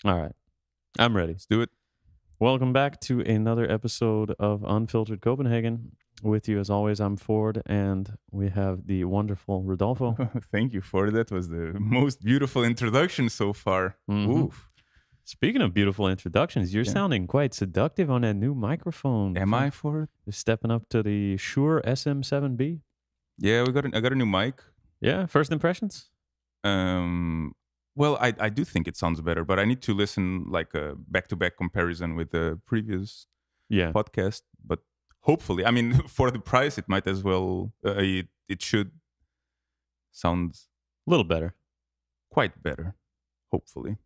All right. I'm ready. Let's do it. Welcome back to another episode of Unfiltered Copenhagen. With you, as always, I'm Ford, and we have the wonderful Rodolfo. Thank you for that. Was the most beautiful introduction so far. hmm Oof. Speaking of beautiful introductions, you're Yeah. sounding quite seductive on that new microphone. Am I for it? You're stepping up to the Shure SM7B. Yeah, I got a new mic. Yeah, first impressions? Um well, I do think it sounds better, but I need to listen like a back-to-back comparison with the previous Yeah, podcast, but hopefully, I mean for the price it might as well it should sound a little better. quite better, hopefully.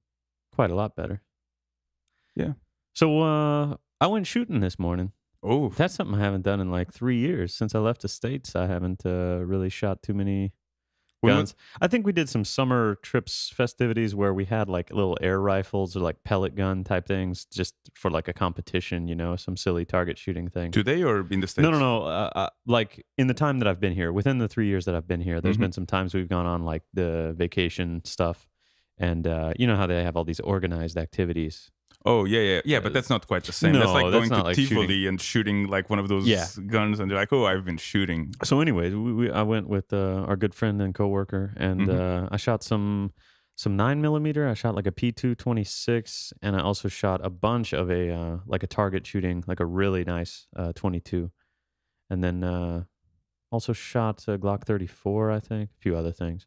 Quite a lot better. Yeah. So, I went shooting this morning. Oh, That's something I haven't done in like 3 years. Since I left the States, I haven't really shot too many when was guns. I think we did some summer trips festivities where we had like little air rifles or like pellet gun type things just for like a competition, some silly target shooting thing. today or in the No, no, States? no. Like in the time that I've been here, within the 3 years that I've been here, there's Mhm. been some times we've gone on like the vacation stuff. And you know how they have all these organized activities. Oh yeah, but Uh, that's not quite the same. That's no, like that's going to not like shooting. Tivoli and shooting like one of Yeah. those guns, and they're like, "Oh, I've been shooting." So, anyways, I went with our good friend and coworker, and Hmm. I shot some 9 millimeter. I shot like a P226, and I also shot a bunch of a like a target shooting, like a really nice 22, and then also shot a Glock 34, I think, a few other things.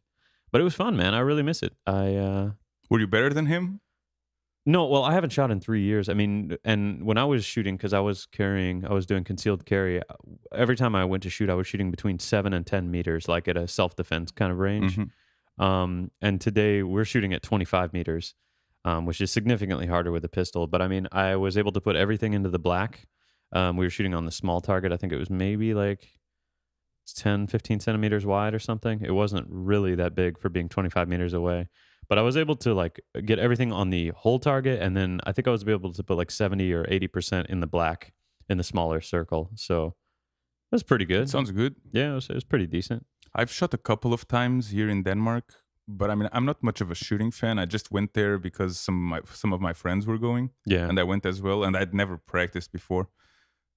But it was fun, man. I really miss it. Were you better than him? No, well, I haven't shot in 3 years. I mean, and when I was shooting, because I was doing concealed carry. Every time I went to shoot, I was shooting between 7 and 10 meters, like at a self defense kind of range. Hmm. And today we're shooting at 25 meters, which is significantly harder with a pistol. But I mean, I was able to put everything into the black. We were shooting on the small target. I think it was maybe like 10, 15 centimeters wide or something. It wasn't really that big for being 25 meters away. But I was able to like get everything on the whole target. And then I think I was able to put like 70 or 80% in the black in the smaller circle. So it was pretty It good. sounds good. Yeah, it was pretty decent. I've shot a couple of times here in Denmark, but I mean, I'm not much of a shooting fan. I just went there because some of my friends were going, Yeah. and I went as well, and I'd never practiced before.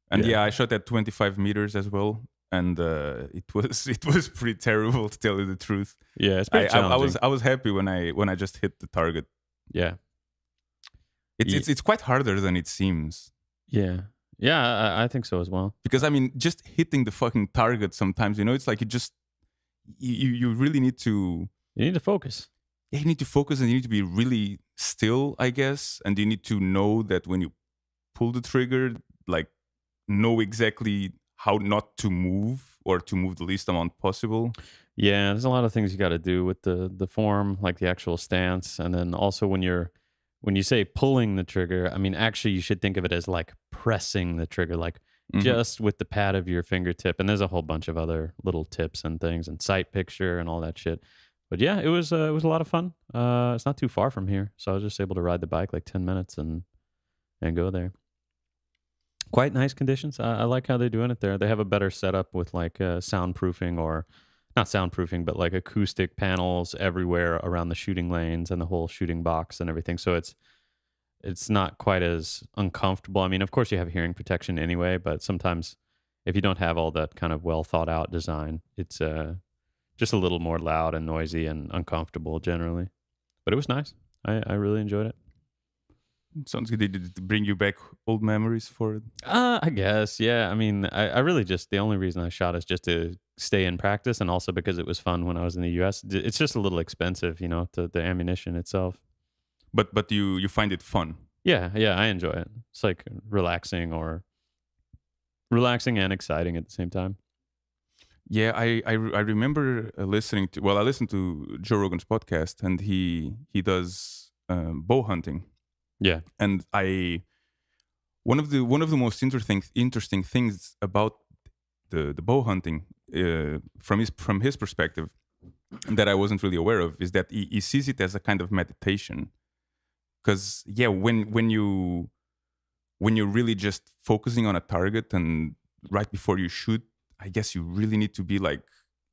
And Yeah. yeah, I shot at 25 meters as well, and it was it was pretty terrible to tell you the truth. Yeah. It's pretty challenging. I was happy when I just hit the target. Yeah. It's Ye- it's quite harder than it seems. Yeah. Yeah. I think so as well. Because I mean, just hitting the fucking target sometimes, it's like you really need to You need to focus. you need to focus, and you need to be really still, I guess, and you need to know that when you pull the trigger, like know exactly how not to move or to move the least amount possible. Yeah, there's a lot of things you got to do with the form, like the actual stance, and then also when you say pulling the trigger, I mean actually you should think of it as like pressing the trigger, like Hmm. just with the pad of your fingertip. And there's a whole bunch of other little tips and things, and sight picture and all that shit. But yeah, it was a lot of fun. It's not too far from here, so I was just able to ride the bike like 10 minutes and go there. Quite nice conditions. I like how they're doing it there. They have a better setup with like soundproofing, or not soundproofing, but like acoustic panels everywhere around the shooting lanes and the whole shooting box and everything. So it's not quite as uncomfortable. I mean, of course you have hearing protection anyway, but sometimes if you don't have all that kind of well thought out design, it's just a little more loud and noisy and uncomfortable generally. But it was nice. I really enjoyed it. Sounds good. Did it bring you back old memories for it? I guess, yeah. I mean, I really just the only reason I shot is just to stay in practice, and also because it was fun when I was in the U.S. It's just a little expensive, the ammunition itself. But you find it fun. Yeah, yeah, I enjoy it. It's like relaxing and exciting at the same time. Yeah, I remember listening to, well, I listened to Joe Rogan's podcast, and he does bow hunting, Yeah, and I one of the most interesting things about the bow hunting from his perspective that I wasn't really aware of is that he sees it as a kind of meditation. Because yeah, when you're really just focusing on a target and right before you shoot, I guess you really need to be like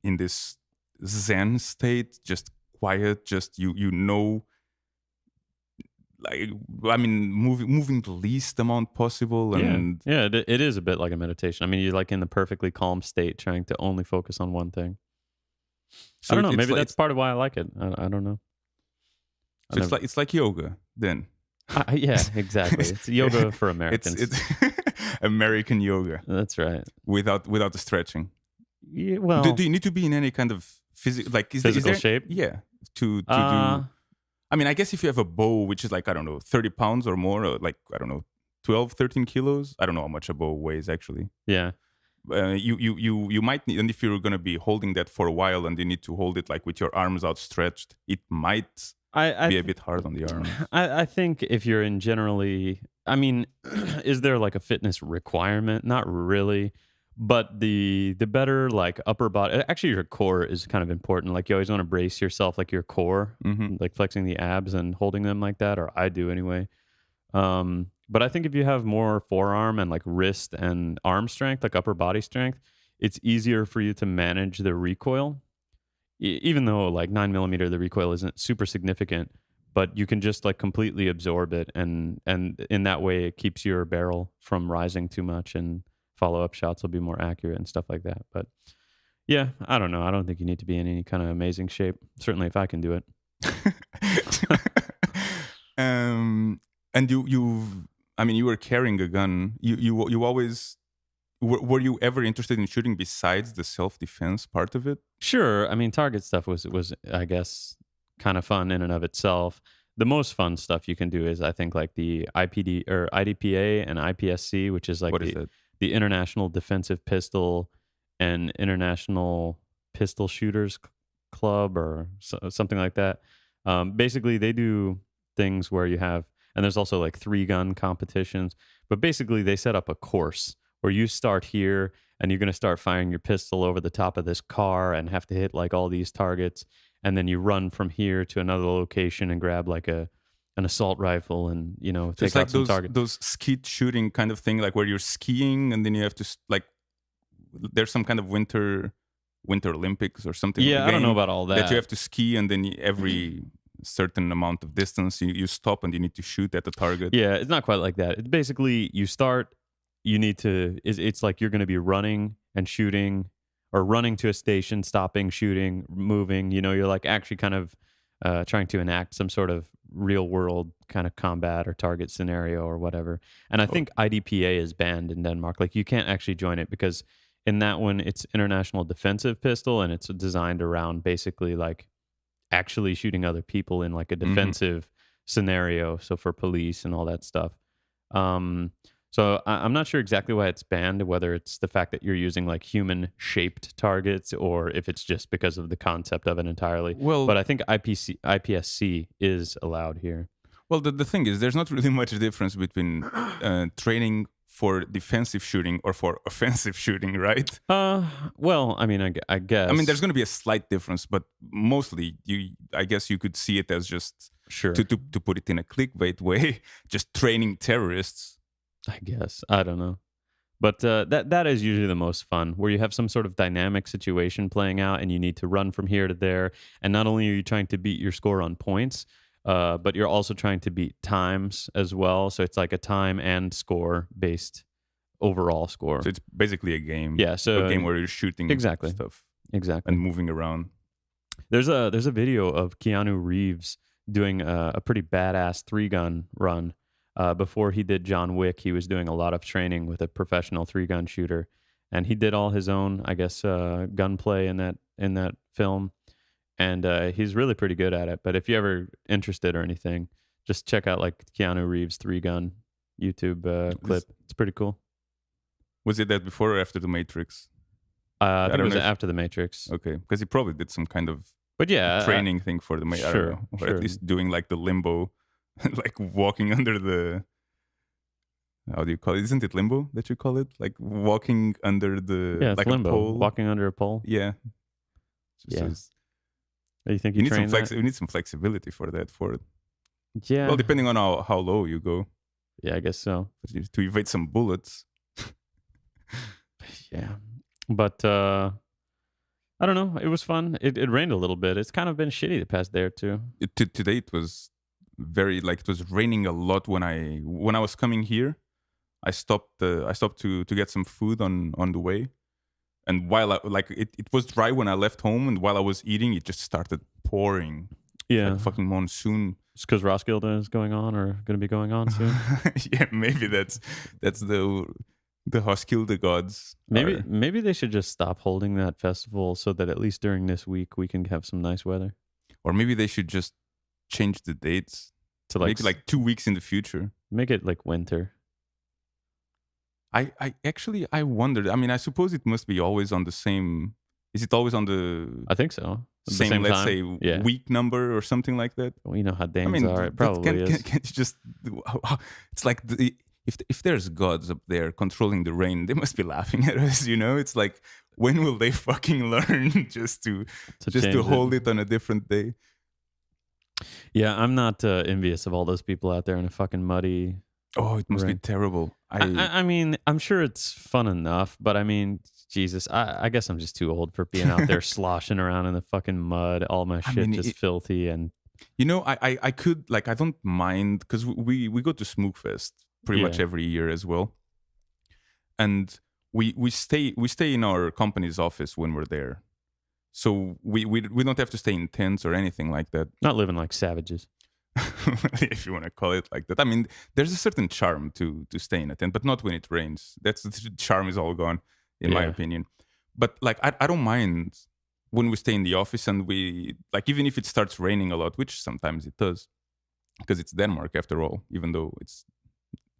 in this zen state, just quiet, just you know, like, I mean, moving the least amount possible, Yeah, and yeah, it is a bit like a meditation. I mean, you're like in the perfectly calm state, trying to only focus on one thing. I so don't know. it's Maybe like that's part of why I like it. I don't know. I so it's never. like yoga then. Yeah, exactly. It's yoga for It's Americans. American yoga That's right. without the stretching. Yeah, Do well, you need to be in any kind of physical, like, is physical there, shape. yeah, to Uh do, I mean, I guess if you have a bow which is like, I don't know, 30 pounds or more, or like, I don't know, 12, 13 kilos, I don't know how much a bow weighs actually. yeah. You might need, and if you're going to be holding that for a while and you need to hold it like with your arms outstretched, it might I be a th- bit hard on the arms. I think if you're in generally, I mean, is there like a fitness requirement? Not really, but the better like upper body. Actually, your core is kind of important. Like you always want to brace yourself, like your core, Hmm. like flexing the abs and holding them like that, or I do anyway. But I think if you have more forearm and like wrist and arm strength, like upper body strength, it's easier for you to manage the recoil. Even though like 9 millimeter, the recoil isn't super significant, but you can just like completely absorb it, and in that way, it keeps your barrel from rising too much, and follow up shots will be more accurate and stuff like that. But yeah, I don't know. I don't think you need to be in any kind of amazing shape. Certainly, if I can do it. um, and I mean, you were carrying a gun. You always were you ever interested in shooting besides the self defense part of it? Sure. I mean, target stuff was I guess kind of fun in and of itself. The most fun stuff you can do is I think like the IPD or IDPA and IPSC, which is like What is that? the International Defensive Pistol and International Pistol Shooters Club or something like that. Basically, they do things where you have, and there's also like 3-gun competitions, but basically they set up a course where you start here and you're going to start firing your pistol over the top of this car and have to hit like all these targets, and then you run from here to another location and grab like an assault rifle and So it's take out like some target. those skeet shooting kind of thing, like where you're skiing and then you have to like, there's some kind of Winter Olympics or something of the Yeah, I don't know game about all that you that. have to ski, and then every certain amount of distance you stop and you need to shoot at the target. Yeah, it's not quite like that. It's basically you start, you need to, it's like you're going to be running and shooting, or running to a station, stopping, shooting, moving. You're like actually kind of trying to enact some sort of real world kind of combat or target scenario or whatever. And I Oh, think IDPA is banned in Denmark. Like you can't actually join it because in that one, it's International Defensive Pistol, and it's designed around basically like actually shooting other people in like a hmm. defensive scenario, so for police and all that stuff. um I'm not sure exactly why it's banned, whether it's the fact that you're using like human shaped targets or if it's just because of the concept of it entirely, but Well, I think IPSC is allowed here. the thing is, there's not really much difference between training for defensive shooting or for offensive shooting, right? uh well, I mean, I I mean, there's guess. going to be a slight difference, but mostly, I guess you could see it as just Sure. to put it in a clickbait way, just training terrorists. I guess, I don't know. But that is usually the most fun, where you have some sort of dynamic situation playing out, and you need to run from here to there. And not only are you trying to beat your score on points, but you're also trying to beat times as well. So it's like a time and score based overall score. So it's basically Yeah. a So game where you're shooting exactly, stuff and exactly. moving around. There's a video of Keanu Reeves doing a pretty badass 3-gun run. Before he did John Wick, he was doing a lot of training with a professional 3-gun shooter, and he did all his own, I guess, gunplay in that film, and he's really pretty good at it. But if you're ever interested or anything, just check out like Keanu Reeves 3-gun YouTube This, clip. It's pretty cool. was it that before or after the Matrix? I I think it don't was know if, after the Matrix, okay, because he probably did some kind of but yeah, training thing for the I don't sure, know, or at sure. least doing like the limbo, like walking under the, how do you call it? Isn't it limbo that you call it? Like walking under the, Yeah, it's like a limbo, pole. walking under a pole. Yeah. So Yeah. You think you you need some train that? you need some flexibility for that. Well, Yeah. depending on how low you go, Yeah, I guess so. to evade some bullets. Yeah. But I don't know. It was fun. It rained a little bit. It's kind of been shitty the past day or two. Today it was very like it was raining a lot when I was coming here. I stopped to get some food on the way, and while it was dry when I left home, and while I was eating, it just started pouring like Yeah. a fucking monsoon. It's because Roskilde is going on or going to be going on soon. Yeah, maybe that's the Hoskilde gods. Maybe they should just stop holding that festival so that at least during this week we can have some nice weather. Or maybe they should just change the dates To make it like 2 weeks in the future. make it like winter. I actually I wondered. I mean, I suppose it must be always on the same. Is it always on the I think so. At the same, let's time? say, Yeah. week number or something like that? Well, you know how Danes I mean, are. It but probably is. can't you just? It's like if there's gods up there controlling the rain, they must be laughing at us. You know, it's like when will they fucking learn just to change hold it on a different day? Yeah, I'm not envious of all those people out there in a fucking muddy. Oh, it must be Right. terrible. I mean, I'm sure it's fun enough, but I mean, Jesus, I guess I'm just too old for being out there sloshing around in the fucking mud, all my shit mean, just filthy and You know, I could like I don't mind because we go to Smookfest pretty much Yeah. every year as well, and we stay in our company's office when we're there, so we don't have to stay in tents or anything like that. not living like savages. If you want to call it like that. I mean, there's a certain charm to stay in a tent, but not when it rains. That's the charm is all gone, in my Yeah. opinion. But like, I don't mind when we stay in the office and we like, even if it starts raining a lot, which sometimes it does, because it's Denmark after all, even though it's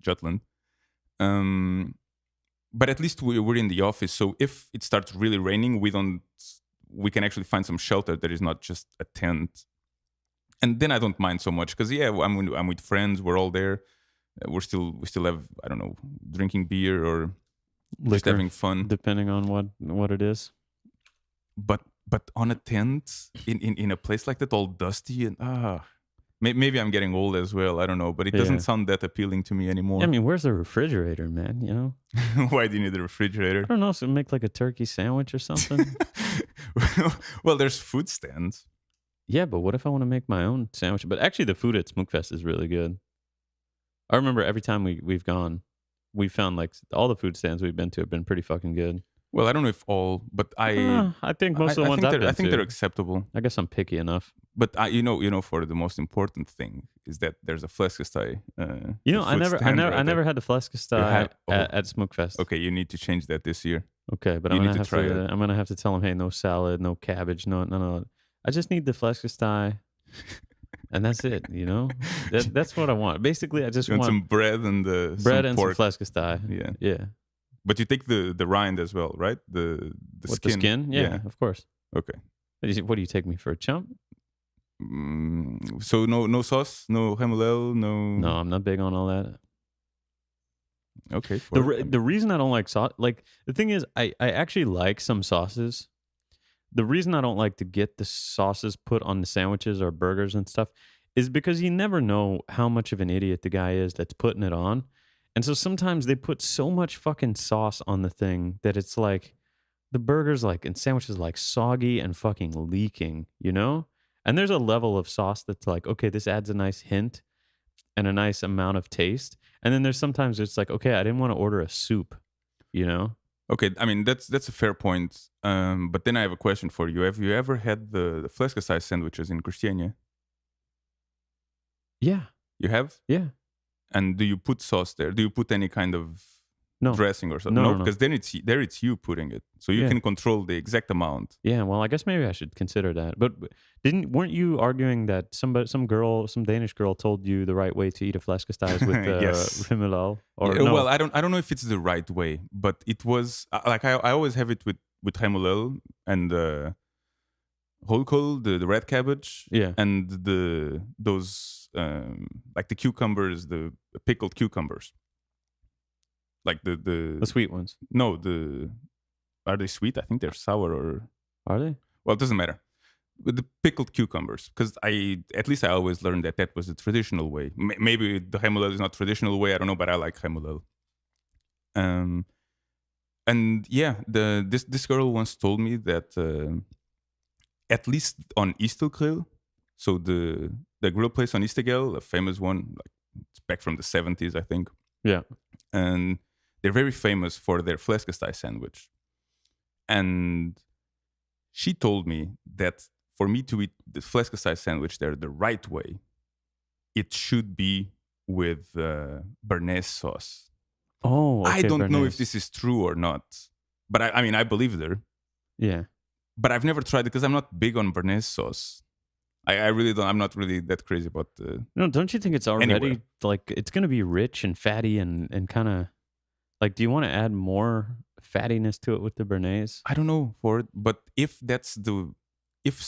Jutland. But at least we're in the office, so if it starts really raining, we can actually find some shelter that is not just a tent, and then I don't mind so much because I'm with friends. We're all there. We still have, I don't know, drinking beer or just Liquor, having fun. depending on what it is. But on a tent in a place like that, all dusty and maybe I'm getting old as well. I don't know, but it doesn't Yeah. sound that appealing to me anymore. I mean, where's the refrigerator, man? You know, Why do you need a refrigerator? I don't know. So make like a turkey sandwich or something. Well, there's food stands. Yeah, but what if I want to make my own sandwich? But actually, the food at Smookfest is really good. I remember every time we've gone, we found like all the food stands we've been to have been pretty fucking good. Well, I don't know if all, but I think most of the ones I've been I think to. they're acceptable. I guess I'm picky enough. But you know, for the most important thing is that there's a fläskesteg. You know, I never had the fläskesteg at Smookfest. Okay, you need to change that this year. Okay, but You I'm need gonna to have try to. it. I'm gonna have to tell him, hey, no salad, no cabbage, none of that. I just need the fläskesteg, and that's it. You know, that's what I want. Basically, I just You want want some bread and bread some and pork. some fläskesteg. Yeah. Yeah. But you take the rind as well, right? The What, skin. the skin? Yeah, of course. Okay. What do you take me for, a chump? So no sauce, no hemulel, no. No, I'm not big on all that. Okay. The reason I don't like sauce, like the thing is, I actually like some sauces. The reason I don't like to get the sauces put on the sandwiches or burgers and stuff is because you never know how much of an idiot the guy is that's putting it on. And so sometimes they put so much fucking sauce on the thing that it's like the burgers like and sandwiches like soggy and fucking leaking, you know? And there's a level of sauce that's like, okay, this adds a nice hint and a nice amount of taste. And then there's sometimes it's like, okay, I didn't want to order a soup, you know? Okay, I mean that's a fair point. But then I have a question for you. Have you ever had the fläskesteg sandwiches in Christiania? Yeah. You have? Yeah. And do you put sauce there? Do you put any kind of No. dressing or something? No, no, no. Because then it's you putting it, so you Yeah. can control the exact amount. Yeah, well, I guess maybe I should consider that. But weren't you arguing that some Danish girl told you the right way to eat a flæskesteg with Yes. himmelal? Or Yeah, no? well, I don't know if it's the right way, but it was like I always have it with hemulel and holkol, the red cabbage, Yeah. and those like the cucumbers, the pickled cucumbers, like The sweet ones. no are they sweet? I think they're sour or Are they? well, it doesn't matter. With the pickled cucumbers, because at least I always learned that was the traditional way. Maybe the hemulel is not traditional way. I don't know, but I like hemulel. And yeah, this girl once told me that at least on Istelgrill, So the grill place on Istegel, a famous one, like it's back from the 70s, I think, Yeah. and they're very famous for their fläskesteg sandwich. And she told me that for me to eat the fläskesteg sandwich there the right way, it should be with béarnaise sauce. Oh, okay. I don't know if béarnaise. this is true or not, but I mean, I believe her. Yeah. But I've never tried it because I'm not big on béarnaise sauce. I really don't. I'm not really that crazy about No, don't you think it's already Anywhere. like it's going to be rich and fatty and kind of like? Do you want to add more fattiness to it with the béarnaise? I don't know for it, but if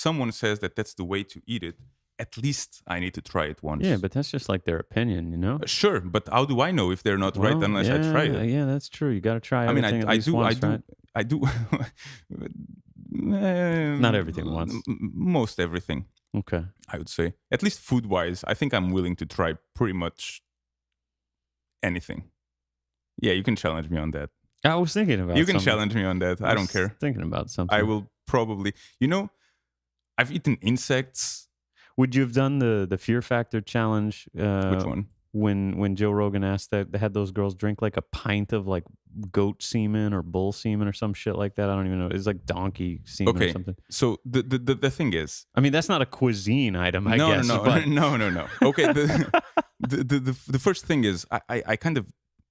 someone says that that's the way to eat it, at least I need to try it once. Yeah, but that's just like their opinion, you know. Sure, but how do I know if they're not right Well, unless yeah, I try it? Yeah, that's true. You got to try I mean, everything at I least do, once, right? I do. Not everything once. Most everything, Okay. I would say. At least food wise, I think I'm willing to try pretty much anything. Yeah, you can challenge me on that. I was thinking about. You can something. challenge me on that. I don't was care. Thinking about something. I will probably. I've eaten insects. Would you have done the Fear Factor challenge? Which one? When Joe Rogan asked that they had those girls drink like a pint of like goat semen or bull semen or some shit like that. I don't even know. It's like donkey semen or Okay. something. So the thing is, I mean, that's not a cuisine item, I guess. no, but no. Okay, the first thing is, I kind of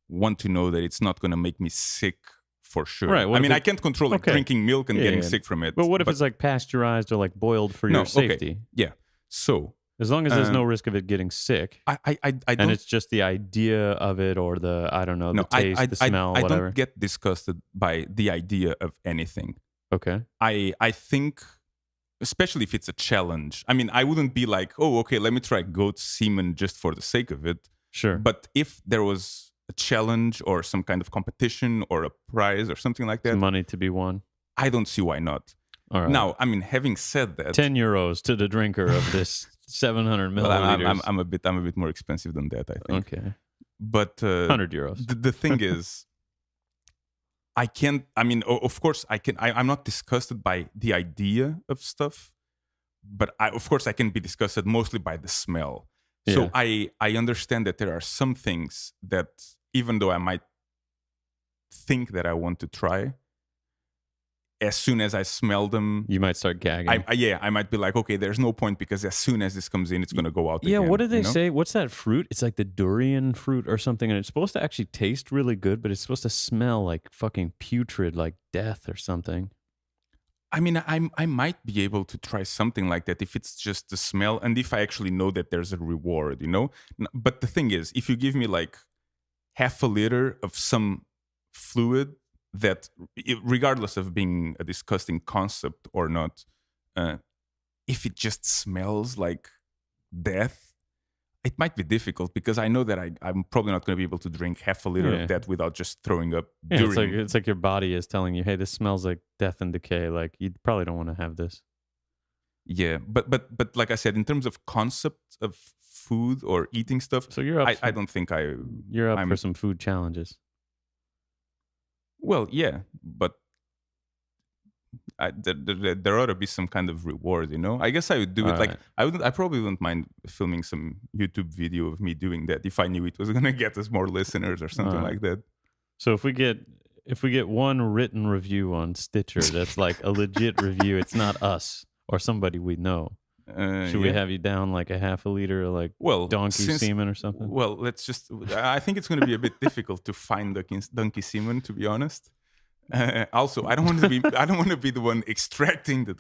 want to know that it's not going to make me sick for sure. Right, what I if mean, it- I can't control like Okay. drinking milk and Yeah, getting yeah. sick from it. But what if it's like pasteurized or like boiled for No, your okay. safety? Yeah. So As long as there's no risk of it getting sick, I and don't. it's just the idea of it or the I don't know, No, the taste, the smell, I whatever. don't get disgusted by the idea of anything. Okay. I think, especially if it's a challenge. I mean, I wouldn't be like, oh, okay, let me try goat semen just for the sake of it. Sure. But if there was a challenge or some kind of competition or a prize or something like that, Money to be won. I don't see why not. All right. Now, I mean, having said that, 10 euros to the drinker of this 700 well, milliliters. I'm a bit more expensive than that, I think. Okay. But 100 euros. the thing is, I can't. I mean, of course, I can. I'm not disgusted by the idea of stuff, but of course, I can be disgusted mostly by the smell. So Yeah. I understand that there are some things that, even though I might think that I want to try, as soon as I smell them, You might start gagging. I might be like, okay, there's no point because as soon as this comes in, it's going to go out. Yeah, again, what did they you know? say? What's that fruit? It's like the durian fruit or something, and it's supposed to actually taste really good, but it's supposed to smell like fucking putrid, like death or something. I mean, I might be able to try something like that if it's just the smell and if I actually know that there's a reward, you know? But the thing is, if you give me like half a liter of some fluid that, regardless of being a disgusting concept or not, if it just smells like death, it might be difficult because I know that I'm probably not going to be able to drink half a liter Yeah. of that without just throwing up. Yeah, during. it's like your body is telling you, hey, this smells like death and decay. Like you probably don't want to have this. Yeah, but like I said, in terms of concept of food or eating stuff, So you're up. I don't think You're up I'm- for some food challenges. Well, yeah, but there ought to be some kind of reward, you know. I guess I would do it. Like Alright. I probably wouldn't mind filming some YouTube video of me doing that if I knew it was gonna get us more listeners or something Alright. like that. So if we get one written review on Stitcher that's like a legit review, it's not us or somebody we know. Should we Yeah. have you down like a half a liter of like Well, donkey since- semen or something? Well, let's just. I think it's going to be a bit difficult to find donkey semen, to be honest. Also, I don't want to be. I don't want to be the one extracting the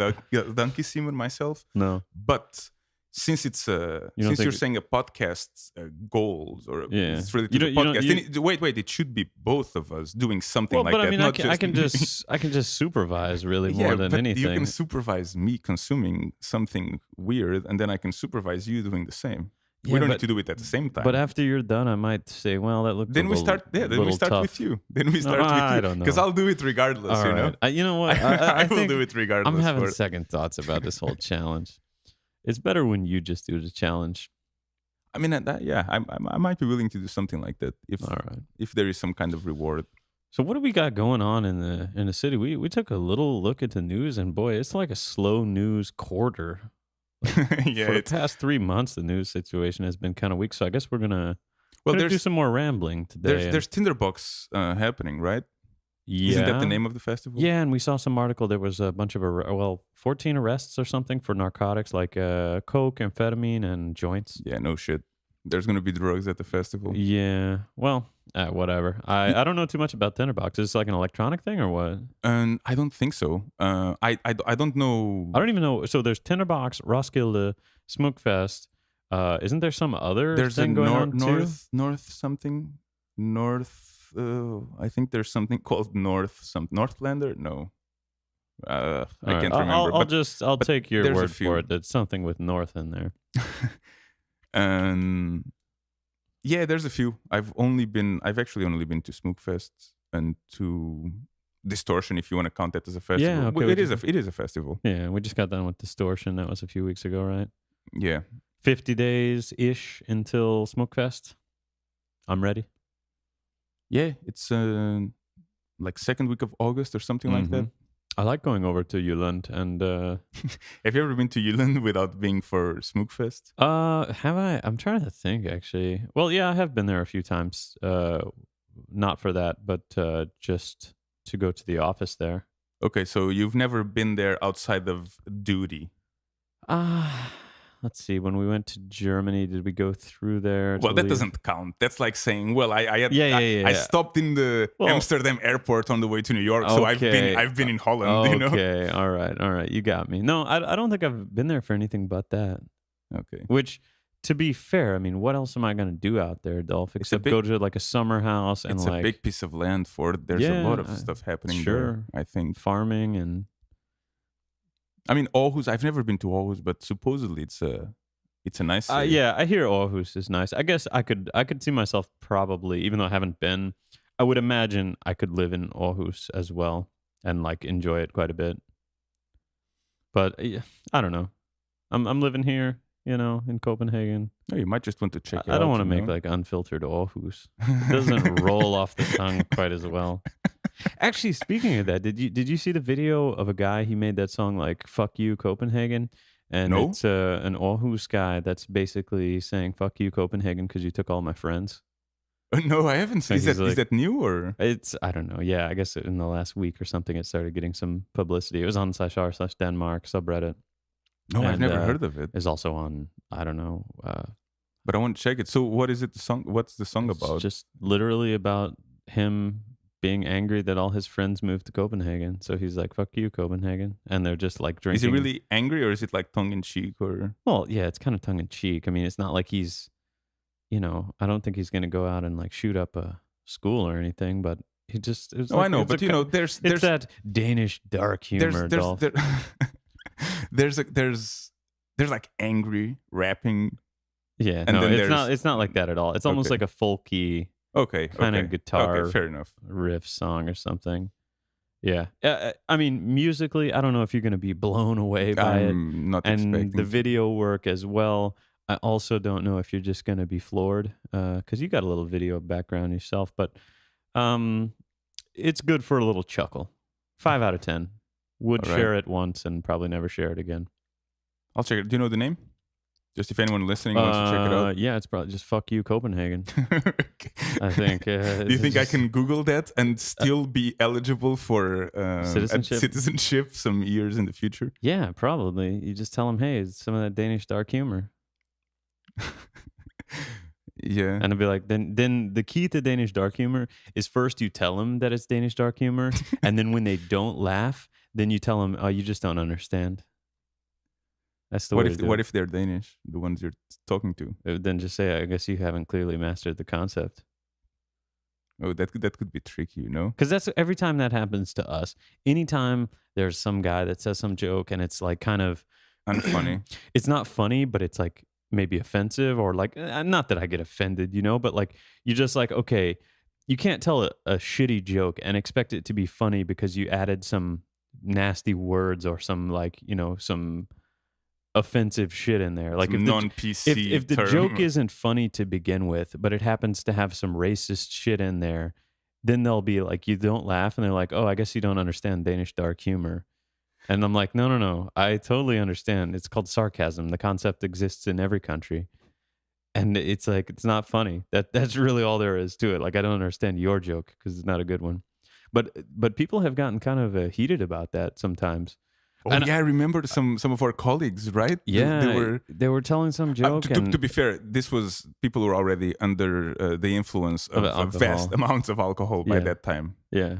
donkey semen myself. No. But since it's You don't since you're think- saying a podcast goals or Yeah. it's related You to the don't- you don't- podcast, you- then wait, it should be both of us doing something Well, like but that. I mean, not I can just supervise really more than but anything. you can supervise me consuming something weird, and then I can supervise you doing the same. Yeah, we don't but- need to do it at the same time. But after you're done, I might say, well, that looked. Then a we little, start. Yeah, then we little start tough. with you. Then we start with you. I don't know. Because I'll do it regardless. All you know. right. You know what? I will think do it regardless. I'm having for it. second thoughts about this whole challenge. It's better when you just do the challenge. I mean, I might be willing to do something like that if All right. if there is some kind of reward. So what do we got going on in the city? We took a little look at the news, and boy, it's like a slow news quarter. Yeah, For the it's past 3 months, the news situation has been kind of weak. So I guess we're well. gonna do There's some more rambling there's today. And there's Tinderbox happening, right? Isn't that the yeah, name of the festival? yeah, and we saw some article. There was a bunch of 14 arrests or something for narcotics like coke, amphetamine, and joints. Yeah, no shit. There's gonna be drugs at the festival. Yeah, well, whatever. Y- I don't know too much about Tinderbox. Is it like an electronic thing or what? And I don't think so. I don't know. I don't even know. So there's Tinderbox, Roskilde, Smokefest. Isn't there some other There's a thing going on too? north something north. I think there's something called Northlander. No, I All right, can't remember. I'll But take your there's a word for few. it. It's something with North in there. And yeah, there's a few. I've actually only been to Smookfest and to Distortion, if you want to count that as a festival. Yeah, okay. Well, it is a festival. Yeah, we just got done with Distortion. That was a few weeks ago, right? Yeah. 50 days ish until Smokefest. I'm ready. Yeah, it's like second week of August or something like that. Mhm. I like going over to Jylland and Have you ever been to Jylland without being for Smookfest? have I? I'm trying to think actually. Well, yeah, I have been there a few times. Not for that, but just to go to the office there. Okay, so you've never been there outside of duty. Ah, let's see. When we went to Germany, did we go through there Well, to that leave? doesn't count. That's like saying, well, Yeah. I stopped in the Well, Amsterdam airport on the way to New York, so okay. I've been in Holland, you know. Okay, all right. You got me. No, I don't think I've been there for anything but that. Okay. Which, to be fair, I mean, what else am I gonna do out there, Dolph? It's a Except big go to like a summer house and It's a like big piece of land for there's a lot of stuff happening sure, there, I think. farming and I mean, Aarhus, I've never been to Aarhus, but supposedly it's a nice city. yeah, I hear Aarhus is nice. I guess I could see myself probably, even though I haven't been, I would imagine I could live in Aarhus as well and like enjoy it quite a bit. But yeah, I don't know. I'm living here, in Copenhagen. No, you might just want to check it I don't out, want to you make know? like unfiltered Aarhus. It doesn't roll off the tongue quite as well. Actually, speaking of that, did you see the video of a guy? He made that song like "Fuck You Copenhagen," and No? it's an Aarhus guy that's basically saying "Fuck you Copenhagen" because you took all my friends. No, I haven't seen. Like, Is he's like, that new or? it's I don't know. Yeah, I guess in the last week or something, it started getting some publicity. It was on /r/Denmark subreddit. No, I've And, never heard of it. Is also on I don't know. But I want to check it. So what is it? The song? What's the song It's about? just literally about him being angry that all his friends moved to Copenhagen. So he's like, "Fuck you, Copenhagen," and they're just like drinking. Is he really angry or is it like tongue in cheek or? Well, yeah, it's kind of tongue in cheek. I mean, it's not like he's, I don't think he's going to go out and like shoot up a school or anything. But it's No, like, I know, it's but a you know, it's that Danish dark humor, Dolph. there's like angry rapping. Yeah, and no, then it's not like that at all. It's almost Okay. like a folky Okay, kind of guitar Okay, fair enough. riff song or something. Yeah. I mean, musically, I don't know if you're going to be blown away by it. I'm not And expecting the video work as well. I also don't know if you're just going to be floored because you got a little video background yourself, but it's good for a little chuckle. 5 out of 10. Would All right. share it once and probably never share it again. I'll check it. Do you know the name? Just if anyone listening wants to check it out. Yeah, it's probably just "Fuck You Copenhagen." Okay. I think. Do you think I can Google that and still be eligible for citizenship some years in the future? Yeah, probably. You just tell them, "Hey, it's some of that Danish dark humor." Yeah. And I'd be like, then the key to Danish dark humor is first you tell them that it's Danish dark humor, and then when they don't laugh, then you tell them, "Oh, you just don't understand." That's the way to do What it. if they're Danish, the ones you're talking to? Then just say, "I guess you haven't clearly mastered the concept." Oh, that could be tricky, you know? Because that's every time that happens to us. Anytime there's some guy that says some joke and it's like kind of Unfunny. it's not funny, but it's like maybe offensive or like not that I get offended, but like you just like, okay, you can't tell a shitty joke and expect it to be funny because you added some nasty words or some like, some offensive shit in there. Like if non-PC if the term. joke isn't funny to begin with, but it happens to have some racist shit in there, then they'll be like, you don't laugh, and they're like, "Oh, I guess you don't understand Danish dark humor." And I'm like, no, no, no. I totally understand. It's called sarcasm. The concept exists in every country. And it's like, it's not funny. That's really all there is to it. Like, I don't understand your joke because it's not a good one. But people have gotten kind of heated about that sometimes. Oh And yeah, I remember some of our colleagues, right? yeah, they were telling some joke to be fair, this was people were already under the influence of of vast alcohol. amounts of alcohol by Yeah. that time. Yeah.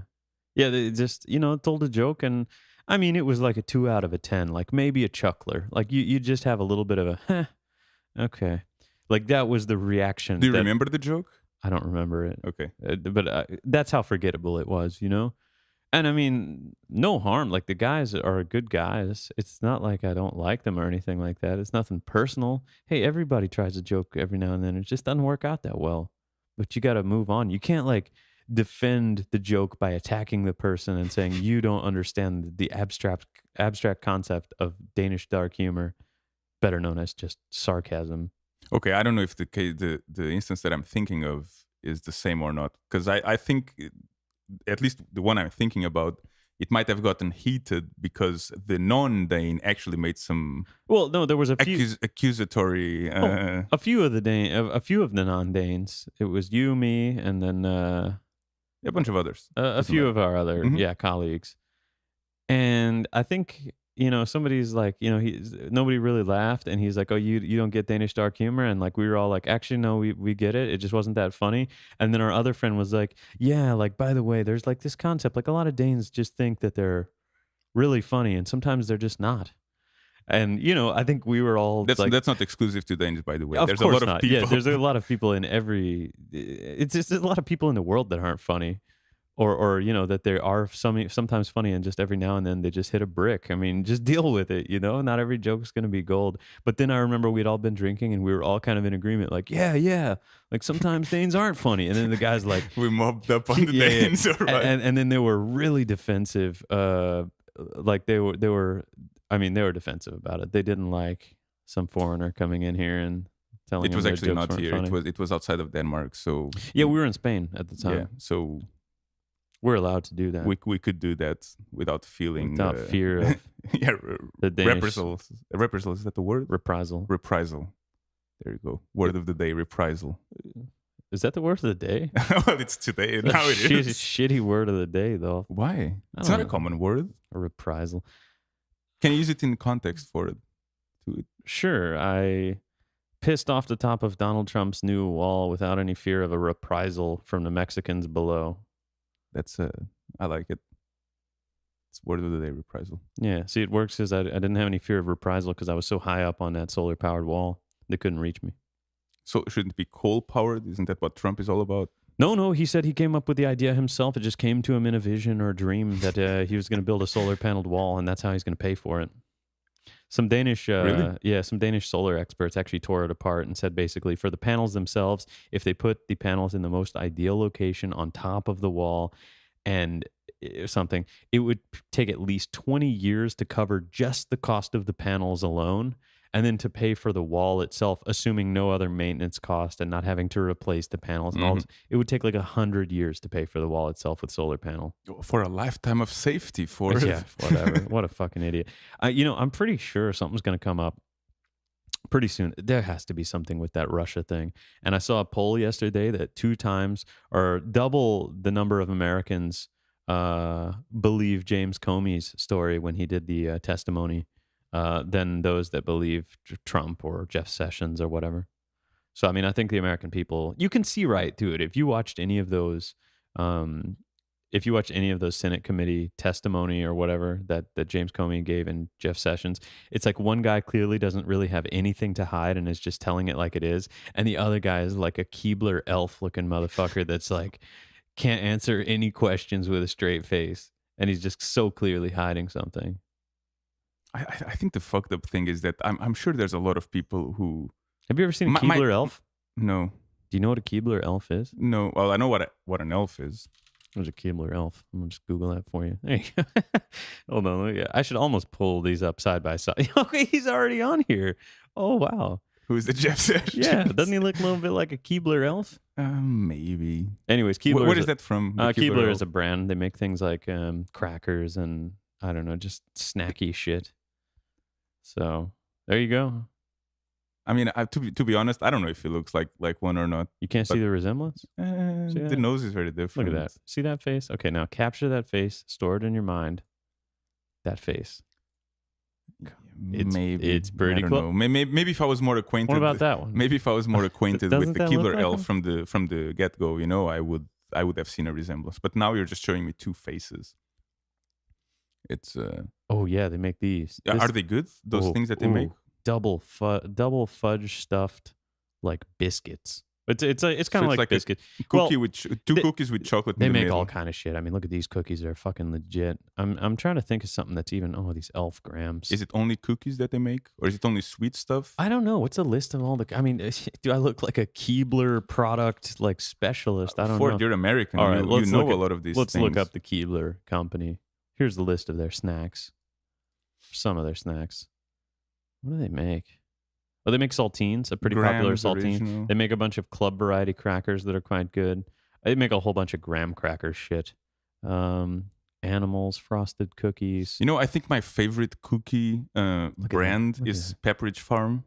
Yeah, they just, told a joke, and I mean, it was like a 2 out of a 10, like maybe a chuckler. Like you just have a little bit of a, "Huh, okay." Like that was the reaction Do you that remember the joke? I don't remember it. Okay. But that's how forgettable it was, And I mean, no harm. Like the guys are good guys. It's not like I don't like them or anything like that. It's nothing personal. Hey, everybody tries a joke every now and then. It just doesn't work out that well. But you got to move on. You can't like defend the joke by attacking the person and saying you don't understand the abstract concept of Danish dark humor, better known as just sarcasm. Okay, I don't know if the instance that I'm thinking of is the same or not, because I think at least the one I'm thinking about, it might have gotten heated because the non-Dane actually made some Well, no, there was a few. accusatory. A few of a few of the non-Danes. It was you, me, and then A bunch of others. a Doesn't few matter. of our other Mhm. colleagues. And I think somebody's like nobody really laughed, and he's like, "Oh, you don't get Danish dark humor," and like we were all like, "Actually, no, we get it. It just wasn't that funny." And then our other friend was like, "Yeah, like by the way, there's like this concept. Like a lot of Danes just think that they're really funny, and sometimes they're just not." And I think we were all like, That's not exclusive to Danes, by the way. of There's a course lot of not. Yeah, people. there's a lot of people in every. It's just a lot of people in the world that aren't funny, or that they are sometimes funny, and just every now and then they just hit a brick. I mean, just deal with it. Not every joke's gonna be gold. But then I remember we'd all been drinking, and we were all kind of in agreement, like, yeah, yeah, like sometimes Danes aren't funny, and then the guys like, We mobbed up on the yeah, yeah. Danes, all right? And then they were really defensive. Like they were. I mean, they were defensive about it. They didn't like some foreigner coming in here and telling It them was their actually jokes not weren't here. funny. It was outside of Denmark. So Yeah, we were in Spain at the time. yeah, so We're allowed to do that we could do that without feeling without fear of yeah, the Danish reprisals. Reprisal, is that the word? reprisal. Reprisal. There you go. Word of the day: reprisal. Is that the word of the day? Well, it's today. That's Now it is. shitty word of the day, though. Why? It's don't not a know. common word. A reprisal. Can you use it in context for it? Sure, I pissed off the top of Donald Trump's new wall without any fear of a reprisal from the Mexicans below. That's I like it. It's word of the day: reprisal. Yeah, see, it works because I didn't have any fear of reprisal because I was so high up on that solar-powered wall, they couldn't reach me. So shouldn't it be coal powered? Isn't that what Trump is all about? No, he said he came up with the idea himself. It just came to him in a vision or a dream that he was going to build a solar-paneled wall, and that's how he's going to pay for it. Some Danish, Really? some Danish solar experts actually tore it apart and said basically for the panels themselves, if they put the panels in the most ideal location on top of the wall and something, it would take at least 20 years to cover just the cost of the panels alone, and then to pay for the wall itself, assuming no other maintenance cost and not having to replace the panels and all this, it would take like 100 years to pay for the wall itself with solar panel. For a lifetime of safety. For Yeah, whatever. What a fucking idiot. I'm pretty sure something's going to come up pretty soon. There has to be something with that Russia thing. And I saw a poll yesterday that 2 times or double the number of Americans believe James Comey's story when he did the testimony than those that believe Trump or Jeff Sessions or whatever. So, I mean, I think the American people, you can see right through it. If you watched any of those, Senate committee testimony or whatever that James Comey gave and Jeff Sessions, it's like one guy clearly doesn't really have anything to hide and is just telling it like it is. And the other guy is like a Keebler elf looking motherfucker that's like, can't answer any questions with a straight face. And he's just so clearly hiding something. I think the fucked up thing is that I'm sure there's a lot of people who. Have you ever seen a My- Keebler elf? No, Do you know what a Keebler elf is? no. Well, I know what an elf is. There's a Keebler elf. I'm gonna just Google that for you. There you go. Hold on. I should almost pull these up side by side. Okay, he's already on here. Oh wow. Who is the Jeff Sessions? Yeah, doesn't he look a little bit like a Keebler elf? Maybe. Anyways, Keebler. Where is that from? The Keebler elf? is a brand. They make things like crackers and I don't know, just snacky shit. So there you go. I mean, to be honest, I don't know if he looks like one or not. You can't see But the resemblance? See the that? nose is very Look at different. that. See that face? Okay, now capture that face, store it in your mind. That face. Maybe It's I pretty don't close. know. Maybe if I was more What acquainted, about that one? maybe if I was more acquainted with Doesn't the that look killer like elf him? from the get go, I would have seen a resemblance. But now you're just showing me two faces. It's Oh yeah, they make these. are they good? Those things that they make. Double fudge stuffed like biscuits. It's So kind of it's like like a biscuit. cookie Well, with two they, cookies with chocolate in they the make all middle. kind of shit. I mean, look at these cookies; they're fucking legit. I'm trying to think of something that's even. Oh, these elf grams. Is it only cookies that they make, or is it only sweet stuff? I don't know. What's a list of all the? I mean, do I look like a Keebler product like specialist? I don't Ford, know. you're American. All right, You let's know look a at, lot of these let's things. look up the Keebler company. Here's the list of their snacks. Some of their snacks. What do they make? Oh, they make saltines, a pretty popular Grams saltine. original. They make a bunch of club variety crackers that are quite good. They make a whole bunch of graham cracker shit. Animals, frosted cookies. You know, I think my favorite cookie brand look at is Pepperidge Farm.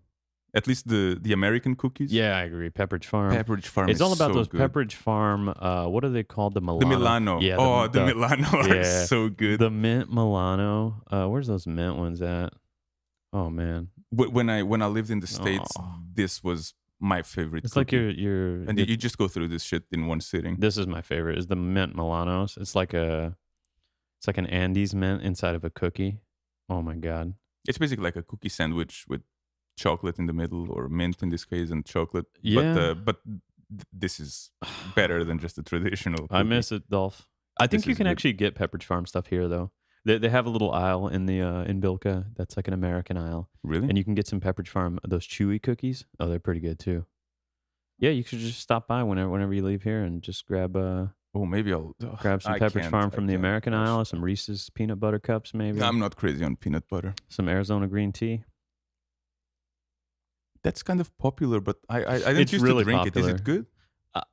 At least the American cookies. Yeah, I agree. Pepperidge Farm. Pepperidge Farm. It's is all about so those good. Pepperidge Farm. What are they called? The Milano. The Milano. Yeah. The Milano are so good. The mint Milano. Where's those mint ones at? Oh man. When I lived in the States, Oh. this was my favorite. It's cookie. like you're and you just go through this shit in one sitting. This is my favorite. Is the mint Milanos. It's like an Andes mint inside of a cookie. Oh my god. It's basically like a cookie sandwich with chocolate in the middle, or mint in this case, and chocolate. Yeah. But this is better than just the traditional cookie. I miss it, Dolph. I think This you is can good. actually get Pepperidge Farm stuff here though. They have a little aisle in the in Bilka that's like an American aisle, Really? and you can get some Pepperidge Farm those chewy cookies. Oh, they're pretty good too. Yeah, you should just stop by whenever you leave here and just grab Maybe I'll grab some I Pepperidge can't, Farm I from the can't. American aisle, some Reese's peanut butter cups, maybe I'm not crazy on peanut butter. some Arizona green tea. That's kind of popular, but I didn't It's used really to drink it. Is popular. it good?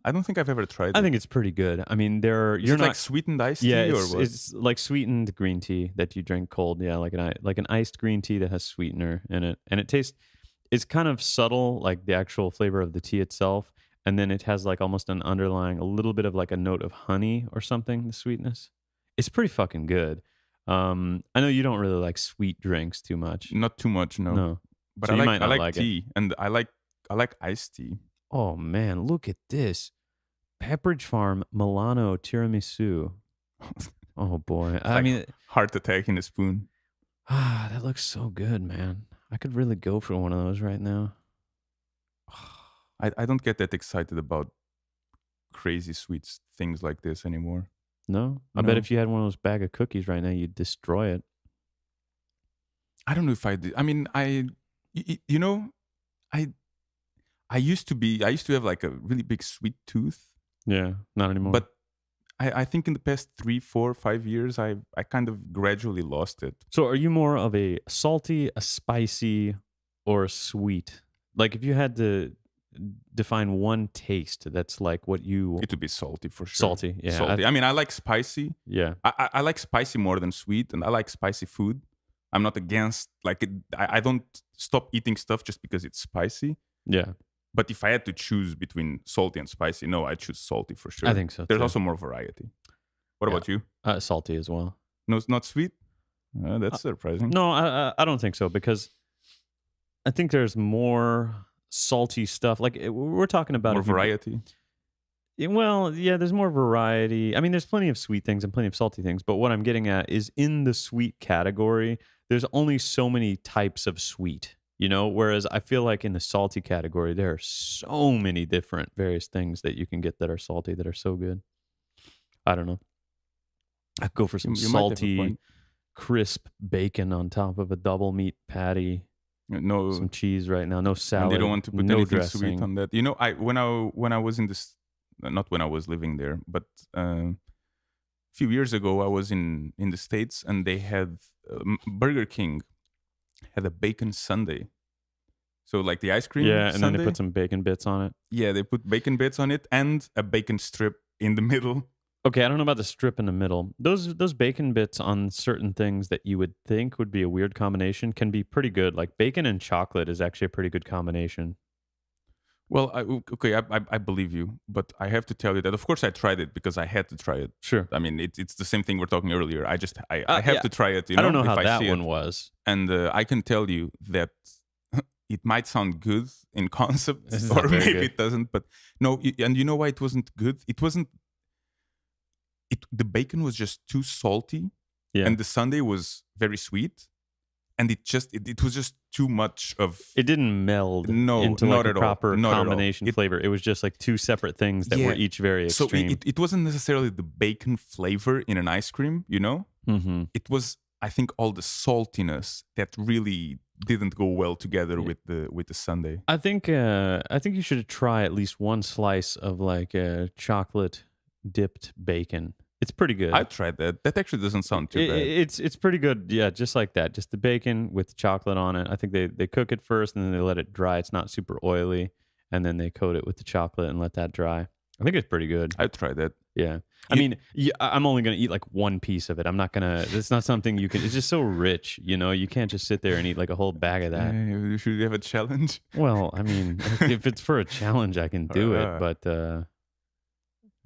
I don't think I've ever tried it. I think it's pretty good. I mean, Is you're it not like sweetened iced yeah, tea or it's, what? it's like sweetened green tea that you drink cold. Yeah, like an iced green tea that has sweetener in it, and it tastes. It's kind of subtle, like the actual flavor of the tea itself, and then it has like almost an underlying, a little bit of like a note of honey or something. The sweetness, it's pretty fucking good. I know you don't really like sweet drinks too much. Not too much, no. No, But so you might I not like like it. tea, and I like iced tea. Oh man, look at this. Pepperidge Farm Milano tiramisu. Oh boy. I like mean, Heart attack in a spoon. that looks so good, man. I could really go for one of those right now. I don't get that excited about crazy sweet things like this anymore. No? I bet No. if you had one of those bag of cookies right now, you'd destroy it. I don't know if I did. I mean, you know, I used to have like a really big sweet tooth, Yeah, not anymore. but I think in the past 3, 4, 5 years, I kind of gradually lost it. so are you more of a salty, a spicy, or a sweet? Like if you had to define one taste that's like what you It would be salty for sure. salty. Yeah. Salty. I mean, I like spicy. Yeah. I like spicy more than sweet, and I like spicy food. I'm not against like it. I don't stop eating stuff just because it's spicy. Yeah. But if I had to choose between salty and spicy, no, I choose salty for sure. I think so. There's too. also more variety. What Yeah. about you? Salty as well. No, it's not sweet. That's surprising. No, I don't think so because I think there's more salty stuff. Like we're talking about More if you- variety. Well, yeah, there's more variety. I mean, there's plenty of sweet things and plenty of salty things. But what I'm getting at is in the sweet category, there's only so many types of sweet, whereas I feel like in the salty category, there are so many different various things that you can get that are salty that are so good. I don't know. I'd go for some You might have a salty, point. crisp bacon on top of a double meat patty. No, Some cheese right now. No and salad. they don't want to put no anything dressing. sweet on that. When I was in this, not when I was living there, but a few years ago, I was in the States, and they had Burger King had a bacon sundae. So like the ice cream, Yeah, and then sundae, they put some bacon bits on it. yeah, they put bacon bits on it and a bacon strip in the middle. Okay, I don't know about the strip in the middle. Those bacon bits on certain things that you would think would be a weird combination can be pretty good. Like bacon and chocolate is actually a pretty good combination. Well, okay, I believe you, but I have to tell you that of course I tried it because I had to try it. Sure. I mean, it's the same thing we're talking earlier. I have Yeah. to try it, you I don't know if how I that see it, one was. and I can tell you that it might sound good in concept, This is or not very maybe good. it doesn't. But no, and you know why it wasn't good? It wasn't. The bacon was just too salty, Yeah. and the sundae was very sweet, and it was just too much of. It didn't meld No, into like not a at all. proper Not at all. combination flavor. It was just like two separate things that were Yeah. each very So extreme. it wasn't necessarily the bacon flavor in an ice cream, Hmm. It was, I think, all the saltiness that really didn't go well together with the sundae. I think you should try at least one slice of like chocolate dipped bacon. It's pretty I good. tried that. That actually doesn't sound too bad. It's pretty good. Yeah, just like that. Just the bacon with the chocolate on it. I think they cook it first and then they let it dry. It's not super oily, and then they coat it with the chocolate and let that dry. I think it's pretty good. I tried that. Yeah. I You- mean, yeah, I'm only going to eat like one piece of it. I'm not going to, it's not something you can, it's just so rich, you can't just sit there and eat like a whole bag of that. Should we have a challenge? Well, I mean, if it's for a challenge, I can do it, but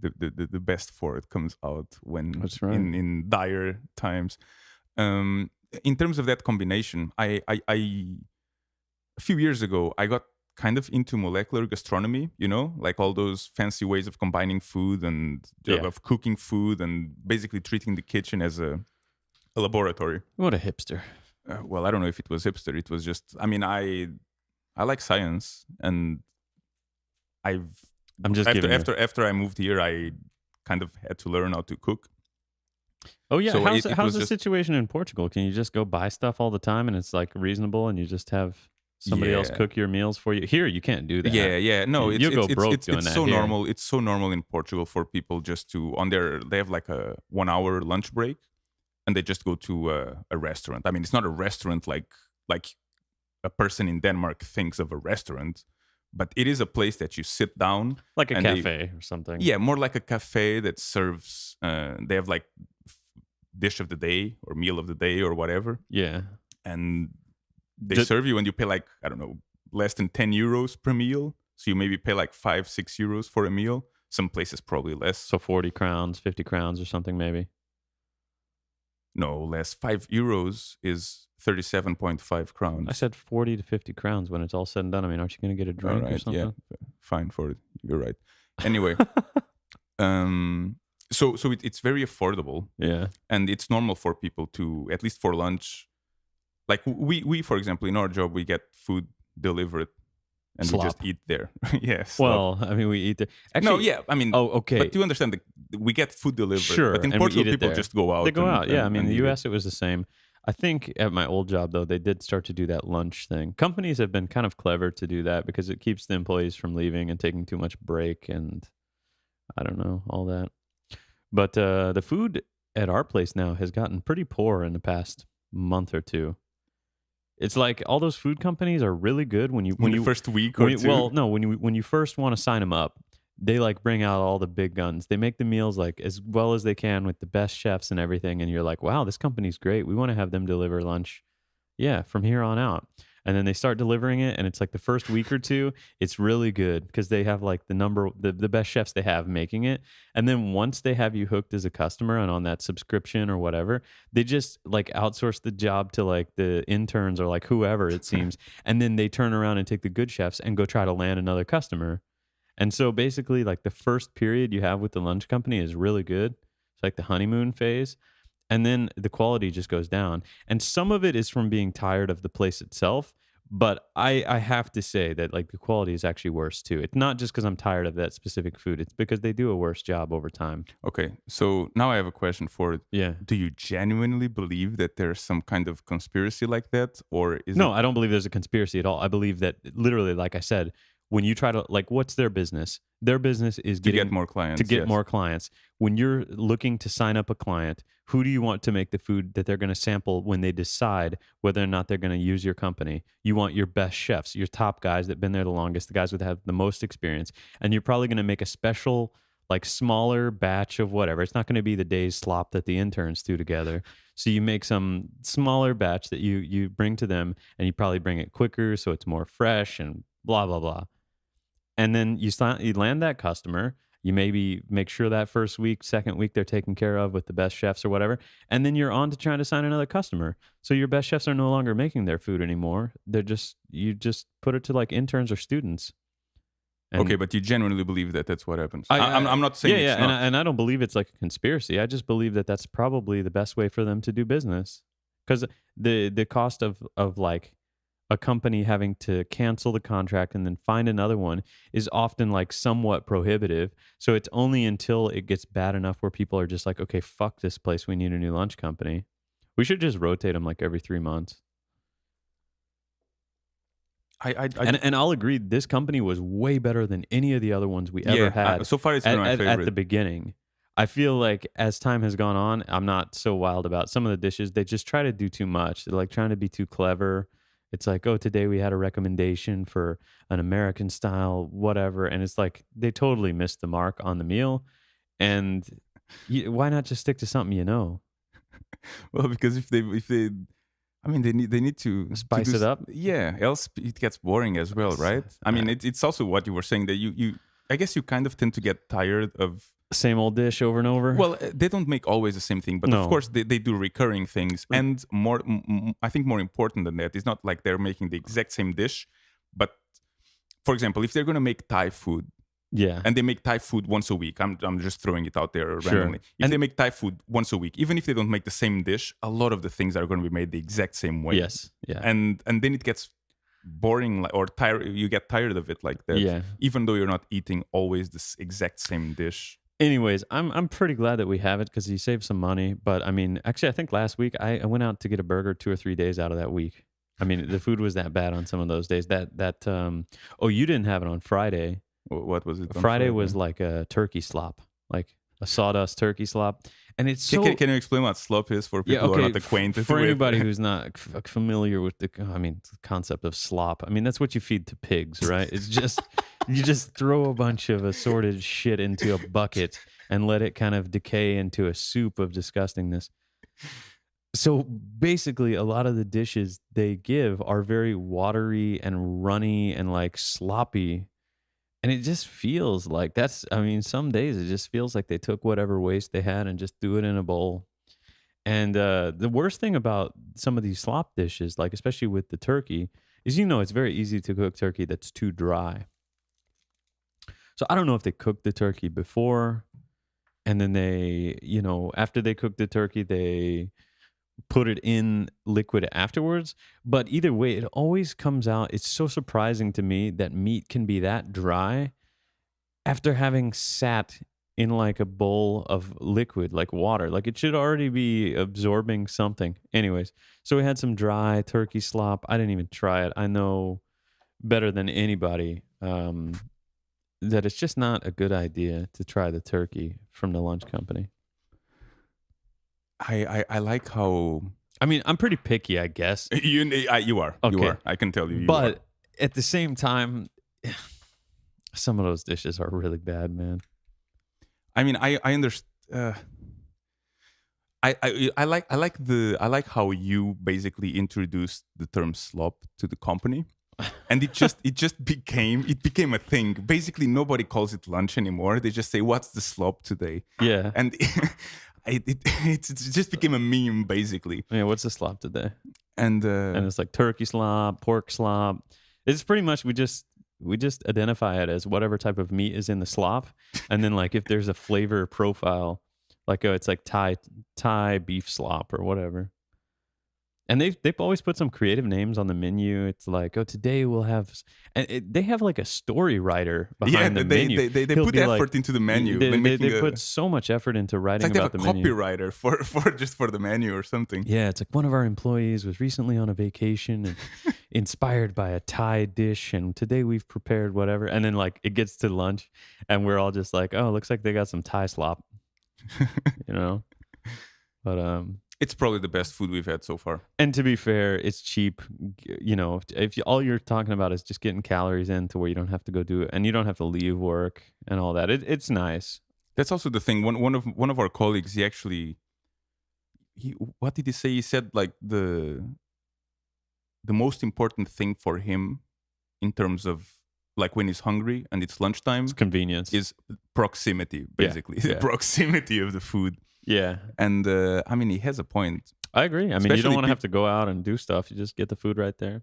The best for it comes out when That's right. in dire times. In terms of that combination, I a few years ago I got kind of into molecular gastronomy, like all those fancy ways of combining food and Yeah. of cooking food and basically treating the kitchen as a laboratory. what a hipster. Well, I don't know if it was hipster. It was just, I mean, I like science, and I've I'm just after giving you. after I moved here, I kind of had to learn how to cook. Oh yeah, So how's it how's was the just situation in Portugal? Can you just go buy stuff all the time and it's like reasonable and you just have somebody else yeah. cook your meals for you? Here you can't do that. Yeah. No, You'll go broke doing it's that so here. normal. It's so normal in Portugal for people just to they have like a 1 hour lunch break, and they just go to a restaurant. I mean, it's not a restaurant like a person in Denmark thinks of a restaurant, but it is a place that you sit down. Like a and they- cafe or something. Yeah, more like a cafe that serves. They have like dish of the day or meal of the day or whatever, Yeah. and they Did- serve you, and you pay like, I don't know, less than 10 euros per meal. So you maybe pay like 5-6 euros for a meal. Some places probably less. So 40 crowns, 50 crowns or something maybe. No, less. 5 euros is 37.5 crowns. I said 40 to 50 crowns when it's all said and done. I mean, aren't you going to get a All drink or right, something? yeah, fine for it. You're right. Anyway, so it's very affordable, Yeah. and it's normal for people to, at least for lunch, like we for example, in our job, we get food delivered and we just Slop. eat there. Yes. Well, I mean, we eat the. Actually, No, yeah, I mean, Oh, okay. but do you understand that we get food delivered? Sure. But in and we Portugal, eat it people there. just go out. They go out. Yeah. I mean, and the eat it. U.S. it was the same. I think at my old job though, they did start to do that lunch thing. Companies have been kind of clever to do that because it keeps the employees from leaving and taking too much break and I don't know all that. But the food at our place now has gotten pretty poor in the past month or two. It's like all those food companies are really good when you In the first week or two. well, no, when you first want to sign them up, they like bring out all the big guns. They make the meals like as well as they can with the best chefs and everything, and you're like, wow, this company's great. We want to have them deliver lunch, yeah, from here on out. And then they start delivering it, and it's like the first week or two, it's really good because they have like the best chefs they have making it. And then once they have you hooked as a customer and on that subscription or whatever, they just like outsource the job to like the interns or like whoever it seems. And then they turn around and take the good chefs and go try to land another customer. And so basically, like the first period you have with the lunch company is really good. It's like the honeymoon phase. And then the quality just goes down. And some of it is from being tired of the place itself. But I have to say that like the quality is actually worse too. It's not just because I'm tired of that specific food. It's because they do a worse job over time. Okay, so now I have a question for it. Yeah. Do you genuinely believe that there's some kind of conspiracy like that, or is No, it? I don't believe there's a conspiracy at all. I believe that literally, like I said, when you try to like, what's their business? Their business is To getting get more clients? to get yes. more clients. When you're looking to sign up a client, who do you want to make the food that they're going to sample when they decide whether or not they're going to use your company? You want your best chefs, your top guys that've been there the longest, the guys that have the most experience, and you're probably going to make a special like smaller batch of whatever. It's not going to be the day's slop that the interns do together. So you make some smaller batch that you bring to them, and you probably bring it quicker so it's more fresh and blah blah blah. And then you land that customer. You maybe make sure that first week, second week they're taken care of with the best chefs or whatever, and then you're on to trying to sign another customer. So your best chefs are no longer making their food anymore. You just put it to like interns or students. Okay, And but you genuinely believe that that's what happens. I I'm not saying yeah, it's not. and I don't believe it's like a conspiracy. I just believe that that's probably the best way for them to do business, because the cost of like a company having to cancel the contract and then find another one is often like somewhat prohibitive. So it's only until it gets bad enough where people are just like, okay, fuck this place. We need a new lunch company. We should just rotate them like every 3 months. I And I'll agree, this company was way better than any of the other ones we ever yeah. had So far, it's been my at the favorite. beginning. I feel like as time has gone on, I'm not so wild about some of the dishes. They just try to do too much. They're like trying to be too clever. It's like, oh, today we had a recommendation for an American style, whatever. And it's like they totally missed the mark on the meal. And why not just stick to something you know? Well, because if they, I mean, they need to Spice it up. Yeah, else it gets boring as well, right? I mean, it's also what you were saying that you I guess you kind of tend to get tired of. Same old dish over and over. Well, they don't make always the same thing, but of No. course they do recurring things, and I think more important than that, it's not like they're making the exact same dish, but for example, if they're going to make Thai food Yeah. and they make Thai food once a week, I'm just throwing it out there Sure. randomly. If And- they make Thai food once a week, even if they don't make the same dish, a lot of the things are going to be made the exact same way. Yes. Yeah. And then it gets boring, or tired. You get tired of it like that. Yeah. Even though you're not eating always this exact same dish. Anyways, I'm pretty glad that we have it because you save some money. But I mean, actually, I think last week I went out to get a burger 2 or 3 days out of that week. I mean, the food was that bad on some of those days. Oh, you didn't have it on Friday. What was it? on Friday was like a turkey slop, like a sawdust turkey slop, and it's so. Can you explain what slop is for people who are not acquainted For with? anybody who's not familiar with the concept of slop, I mean, that's what you feed to pigs, right? It's just you just throw a bunch of assorted shit into a bucket and let it kind of decay into a soup of disgustingness. So basically, a lot of the dishes they give are very watery and runny and like sloppy. And it just feels like some days it just feels like they took whatever waste they had and just threw it in a bowl. And the worst thing about some of these slop dishes, like especially with the turkey, is it's very easy to cook turkey that's too dry. So I don't know if they cooked the turkey before, and then they, after they cooked the turkey, they put it in liquid afterwards. But either way, it always comes out. It's so surprising to me that meat can be that dry after having sat in like a bowl of liquid, like water. Like it should already be absorbing something. Anyways, so we had some dry turkey slop. I didn't even try it. I know better than anybody that it's just not a good idea to try the turkey from the lunch company. I like how I mean, I'm pretty picky, I guess. you are. Okay. You are. I can tell you. But at the same time, some of those dishes are really bad, man. I mean, I understand. I like how you basically introduced the term slop to the company, and it became a thing. Basically, nobody calls it lunch anymore. They just say, "What's the slop today?" Yeah. And it just became a meme, basically. Yeah, what's the slop today? And it's like turkey slop, pork slop. It's pretty much we just identify it as whatever type of meat is in the slop, and then like if there's a flavor profile, like it's like Thai beef slop or whatever. And they've always put some creative names on the menu. It's like, oh, today we'll have, they have like a story writer behind the menu. They He'll put be like- effort into the menu. They put so much effort into it's writing like they about have the a menu. copywriter for the menu or something. Yeah, it's like one of our employees was recently on a vacation and inspired by a Thai dish, and today we've prepared whatever. And then like it gets to lunch, and we're all just like, oh, looks like they got some Thai slop, But It's probably the best food we've had so far. and to be fair, it's cheap. If all you're talking about is just getting calories in to where you don't have to go do it, and you don't have to leave work and all that, it's nice. That's also the thing. One of our colleagues, what did he say? He said like the most important thing for him in terms of like when he's hungry and it's lunchtime It's convenience. is proximity, Yeah, basically. The yeah. proximity of the food. Yeah, And I mean, he has a point. I agree. I mean, you Especially don't want to have to go out and do stuff. You just get the food right there.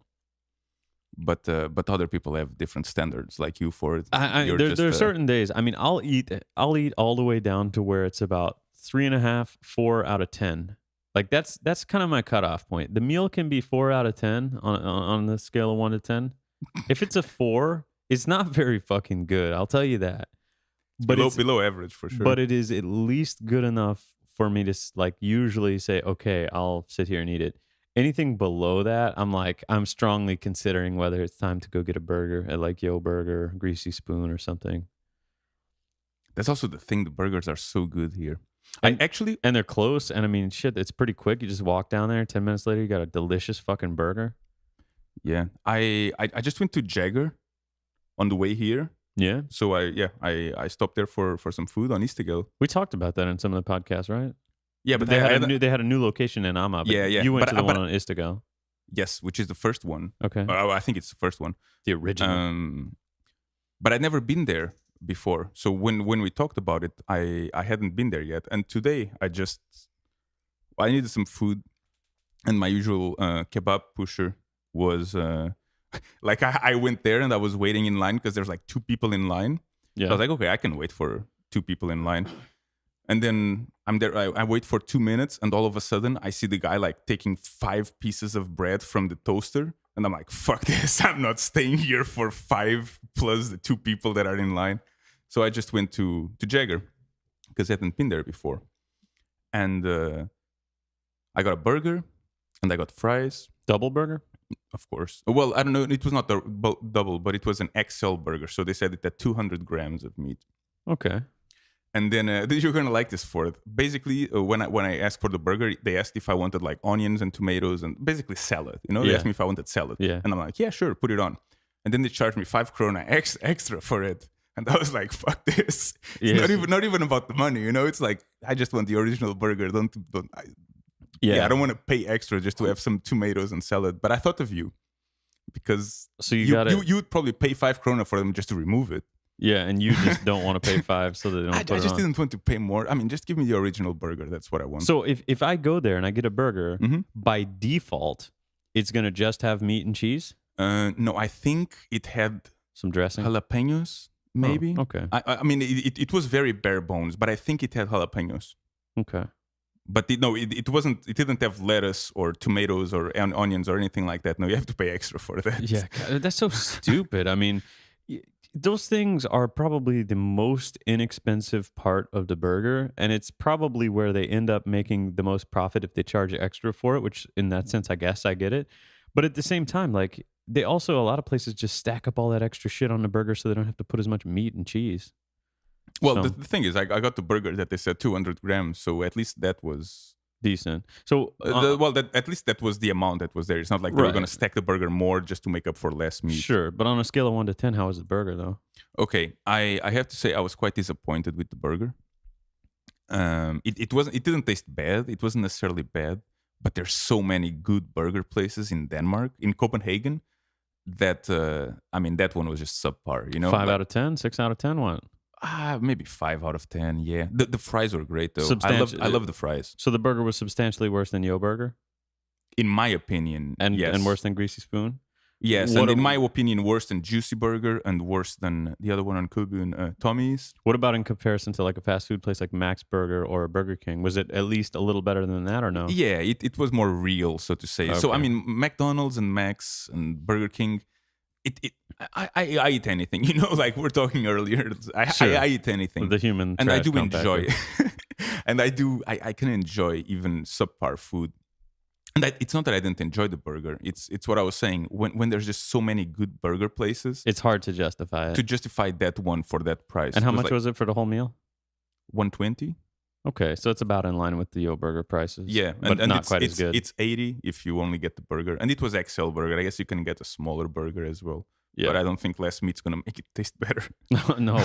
But other people have different standards, like you for it. You're There are just, certain days. I mean, I'll eat all the way down to where it's about 3.5, 4 out of 10. Like that's kind of my cutoff point. The meal can be 4 out of 10 on the scale of 1 to 10. If it's a 4, it's not very fucking good. I'll tell you that. But below average for sure. But it is at least good enough for me to like usually say, okay, I'll sit here and eat it. Anything below that, I'm strongly considering whether it's time to go get a burger at like Yo Burger, Greasy Spoon, or something. That's also the thing. The burgers are so good here. And they're close. And I mean, shit, it's pretty quick. You just walk down there. 10 minutes later, you got a delicious fucking burger. Yeah, I just went to Jagger on the way here. Yeah. So I stopped there for some food on Istigel. We talked about that in some of the podcasts, right? Yeah, but they had a new location in Amma. But Yeah. You went to the one on Istigo. Yes, which is the first one. Okay. I think it's the first one. The original. But I'd never been there before. So when we talked about it, I hadn't been there yet. And today I needed some food, and my usual kebab pusher was like I went there and I was waiting in line because there's like 2 people in line. Yeah. So I was like, okay, I can wait for 2 people in line. And then I'm there. I wait for 2 minutes, and all of a sudden, I see the guy like taking 5 pieces of bread from the toaster, and I'm like, "Fuck this! I'm not staying here for 5 plus the 2 people that are in line." So I just went to Jagger because I hadn't been there before, and I got a burger, and I got fries. Double burger? Of course. Well, I don't know. It was not double, but it was an XL burger. So they said it had 200 grams of meat. Okay. And then you're gonna like this for it. Basically, when I asked for the burger, they asked if I wanted like onions and tomatoes and basically salad. They asked me if I wanted salad. Yeah. And I'm like, yeah, sure, put it on. And then they charged me 5 krona extra for it. And I was like, fuck this. It's not even about the money. It's like I just want the original burger. I don't want to pay extra just to have some tomatoes and salad. But I thought of you because so you would probably pay 5 krona for them just to remove it. Yeah, and you just don't want to pay 5 so they don't I just didn't want to pay more. I mean, just give me the original burger. That's what I want. So if I go there and I get a burger, by default, it's going to just have meat and cheese? No, I think it had some dressing. Jalapenos, maybe. Oh, okay. I mean, it was very bare bones, but I think it had jalapenos. Okay. But it wasn't. It didn't have lettuce or tomatoes or onions or anything like that. No, you have to pay extra for that. Yeah, God, that's so stupid. I mean, those things are probably the most inexpensive part of the burger, and it's probably where they end up making the most profit if they charge extra for it, which in that sense, I guess I get it. But at the same time, like they also, a lot of places just stack up all that extra shit on the burger so they don't have to put as much meat and cheese. Well, the thing is, I got the burger that they said 200 grams, so at least that was decent. So, at least that was the amount that was there. It's not like they were going to stack the burger more just to make up for less meat. Sure, but on a scale of 1 to 10, how was the burger though? Okay, I have to say I was quite disappointed with the burger. It didn't taste bad. It wasn't necessarily bad, but there's so many good burger places in Denmark, in Copenhagen, that that one was just subpar. 5 out of 10, 6 out of 10, what? Maybe 5 out of 10. Yeah, the fries were great though. I love the fries. So the burger was substantially worse than Yo Burger, in my opinion, yes. And worse than Greasy Spoon. Yes, and in my opinion, worse than Juicy Burger and worse than the other one on Kulbun, Tommy's. What about in comparison to like a fast food place like Max Burger or Burger King? Was it at least a little better than that or no? Yeah, it was more real, so to say. Okay. So I mean, McDonald's and Max and Burger King. I eat anything, like we're talking earlier. I eat anything. The human and I do enjoy, and I can enjoy even subpar food. And it's not that I didn't enjoy the burger. It's what I was saying. When there's just so many good burger places, it's hard to justify it. To justify that one for that price. And how much was it for the whole meal? 120. Okay, so it's about in line with the Yo Burger prices. Yeah, but not quite as good. It's 80 if you only get the burger, and it was XL burger. I guess you can get a smaller burger as well. but Yeah. I don't think less meat's gonna make it taste better. No,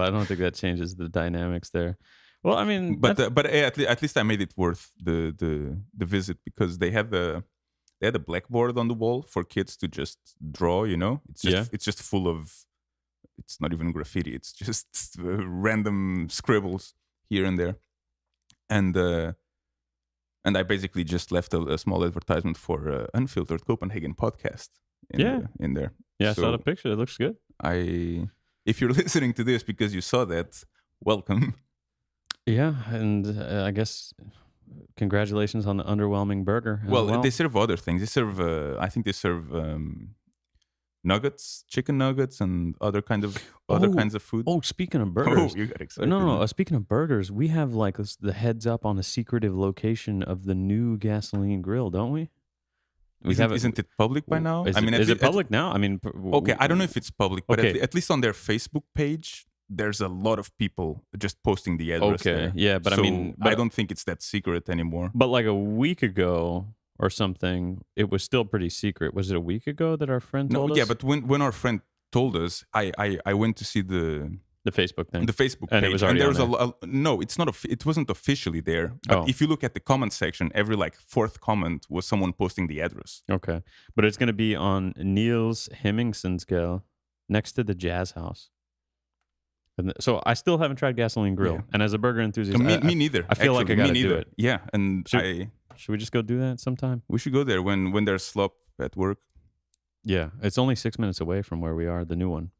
I don't think that changes the dynamics there. Well, I mean, But that's at least I made it worth the visit because they had a blackboard on the wall for kids to just draw. You know, yeah. it's just full of, it's not even graffiti. It's just random scribbles here and there, and I basically just left a small advertisement for Unfiltered Copenhagen podcast Yeah. in there. Yeah, I saw the So picture. It looks good. if you're listening to this because you saw that, welcome. Yeah, and I guess congratulations on the underwhelming burger as Well, well. they serve other things. They serve, I think they serve nuggets, chicken nuggets, and other kinds of food. Oh, speaking of Oh, burgers. you got excited. No. Speaking of burgers, we have like the heads up on the secretive location of the new gasoline grill, don't we? Isn't it public by now? Is it public now? I mean, Okay, I don't know if it's public, but Okay. at least on their Facebook page, there's a lot of people just posting the address. Okay, there. yeah, but I So mean, I don't think it's that secret anymore. But like a week ago or something, it was still pretty secret. Was it a week ago that our friend No, told us? yeah, but when our friend told us, I went to see the Facebook thing. Facebook And page, it was already there was on no, it's not. It wasn't officially there. But Oh. if you look at the comment section, every like fourth comment was someone posting the address. Okay, but it's going to be on Niels Hemmingsensgade next to the Jazz House. And so I still haven't tried gasoline grill, Yeah. and as a burger enthusiast, Me neither. I feel like I actually, gotta me do neither. it. Yeah, and Should we just go do that sometime? we should go there when there's slop at work. Yeah, it's only 6 minutes away from where we are, the new one.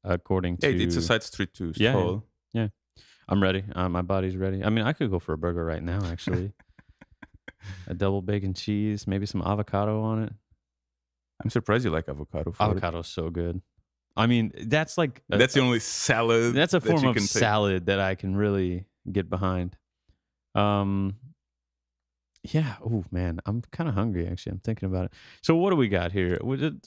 According to Yeah, it's a side street too. Yeah, So I'm ready. My body's ready. I mean, I could go for a burger right now, actually. A double bacon cheese, maybe some avocado on it. I'm surprised you like avocado. For it. Avocado's so good. I mean, that's like That's the only salad. that's a that form you of can take. salad that I can really get behind. Yeah. Oh man, I'm kind of hungry. Actually, I'm thinking about it. So what do we got here?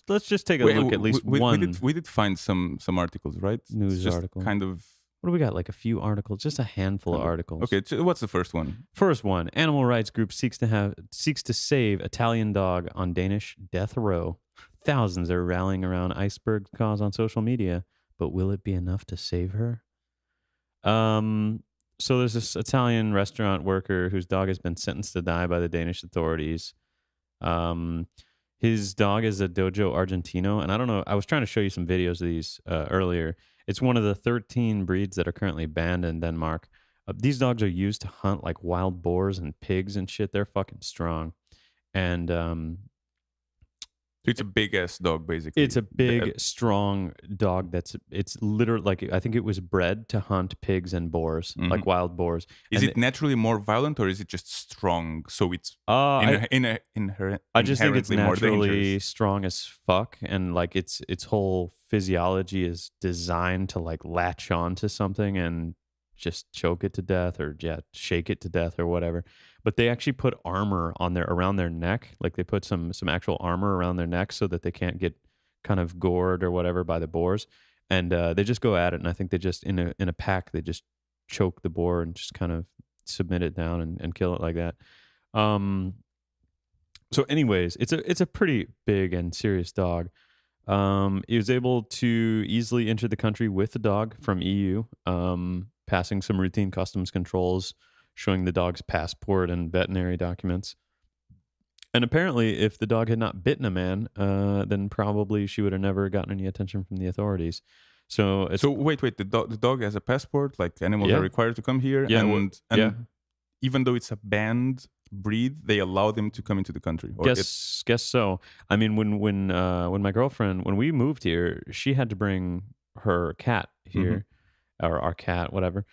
Let's just take a Wait, look at least one We did find some articles, right? news It's just article. Kind of. What do we got? Like a few articles, just a handful of articles. Okay, so what's the first one? First one: animal rights group seeks to save Italian dog on Danish death row. Thousands are rallying around Iceberg's cause on social media, but will it be enough to save her? So there's this Italian restaurant worker whose dog has been sentenced to die by the Danish authorities. His dog is a Dojo Argentino, and I don't know. I was trying to show you some videos of these earlier. It's one of the 13 breeds that are currently banned in Denmark. These dogs are used to hunt like wild boars and pigs and shit. They're fucking strong, and So it's a big ass dog, basically. it's a big, strong dog. It's literally like I think it was bred to hunt pigs and boars, like wild boars. Is And it naturally more violent, or is it just strong? So it's I just think it's inherently more naturally dangerous? strong as fuck, and like its whole physiology is designed to like latch on to something and just choke it to death, or shake it to death or whatever. But they actually put armor on around their neck, like they put some actual armor around their neck so that they can't get kind of gored or whatever by the boars, and they just go at it. And I think they just in a pack they just choke the boar and just kind of submit it down and kill it like that. So anyways, it's a pretty big and serious dog. He was able to easily enter the country with the dog from EU, passing some routine customs controls, showing the dog's passport and veterinary documents. And apparently, if the dog had not bitten a man, then probably she would have never gotten any attention from the authorities. So Wait, the dog has a passport. Like animals Yeah. are required to come here, Yeah, and yeah. even though it's a banned breed, they allow them to come into the country. Or guess so. I mean, when my girlfriend, when we moved here, she had to bring her cat here, or our cat, whatever.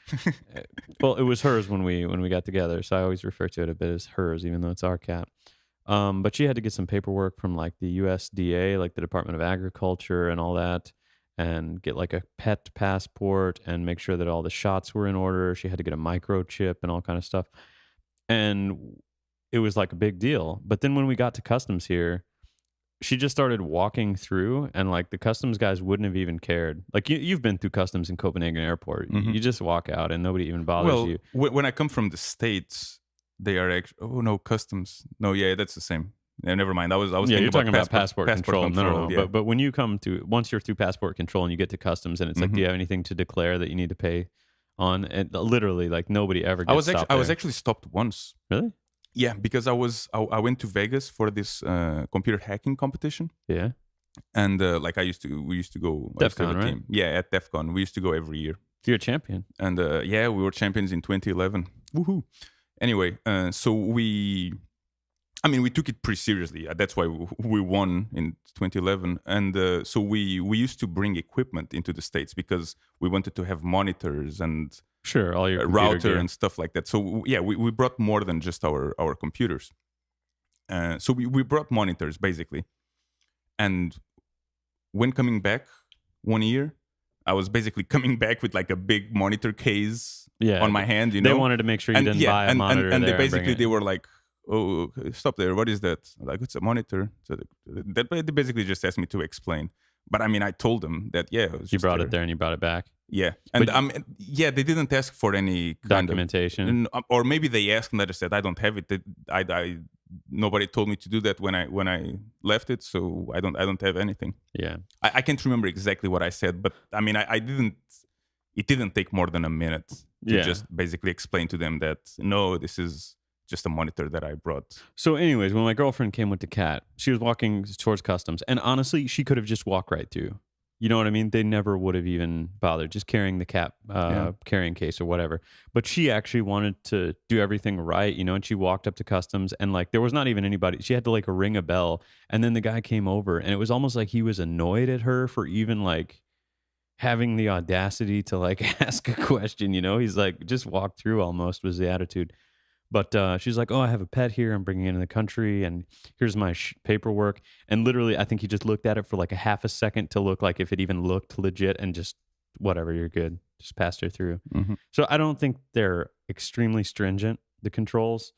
Well, it was hers when we got together, so I always refer to it a bit as hers, even though it's our cat. But she had to get some paperwork from like the USDA, like the Department of Agriculture and all that, and get like a pet passport and make sure that all the shots were in order. She had to get a microchip and all kind of stuff. And it was like a big deal. But then when we got to customs here, she just started walking through, and like the customs guys wouldn't have even cared. Like you've been through customs in Copenhagen airport. You just walk out and nobody even bothers you. when I come from the States, they are actually. Oh no, customs. No, yeah, that's the same. Yeah, never mind. I was Yeah, thinking you're about talking about passport control. No, no, control. no. Yeah. But when you come to once you're through passport control and you get to customs and it's like, hmm do you have anything to declare that you need to pay on? And literally, like nobody ever I gets was actually stopped I was there. actually stopped once. Really? Yeah, because I went to Vegas for this computer hacking competition, Yeah. and like we used to go. I DEF used to have CON, a right? team. Yeah, at DEF CON, we used to go every year, You're a champion. and yeah, we were champions in 2011. Woohoo! Anyway, so I mean, we took it pretty seriously. That's why we won in 2011. And so we used to bring equipment into the States because we wanted to have monitors and Sure, all your a computer router gear. and stuff like that. So yeah, we brought more than just our computers. So we brought monitors basically. And when coming back one year, I was basically coming back with like a big monitor case Yeah, on my hand, they wanted to make sure you and didn't yeah, buy a monitor and they there and bring basically it. they were like, "Oh, stop there! What is that?" I'm like, it's a monitor. So they basically just asked me to explain. But I mean, I told them that yeah, it was You just brought it there and you brought it back. Yeah, and But yeah, they didn't ask for any kind documentation. or maybe they asked and I just said I don't have it. I nobody told me to do that when I left it, so I don't have anything. Yeah. I can't remember exactly what I said, but I mean, I didn't. It didn't take more than a minute to Yeah. just basically explain to them that no, this is just a monitor that I brought. So, anyways, when my girlfriend came with the cat, she was walking towards customs, and honestly, she could have just walked right through. You know what I mean? They never would have even bothered just carrying the cat carrying case or whatever. But she actually wanted to do everything right, you know, and she walked up to customs and like there was not even anybody. She had to like ring a bell, and then the guy came over, and it was almost like he was annoyed at her for even like having the audacity to like ask a question, you know? He's like just walk through almost was the attitude. But she's like, "Oh, I have a pet here. I'm bringing it in the country, and here's my paperwork." And literally, I think he just looked at it for like a half a second to look like if it even looked legit, and just whatever, you're good. Just passed her through. hmm So I don't think they're extremely stringent, the controls.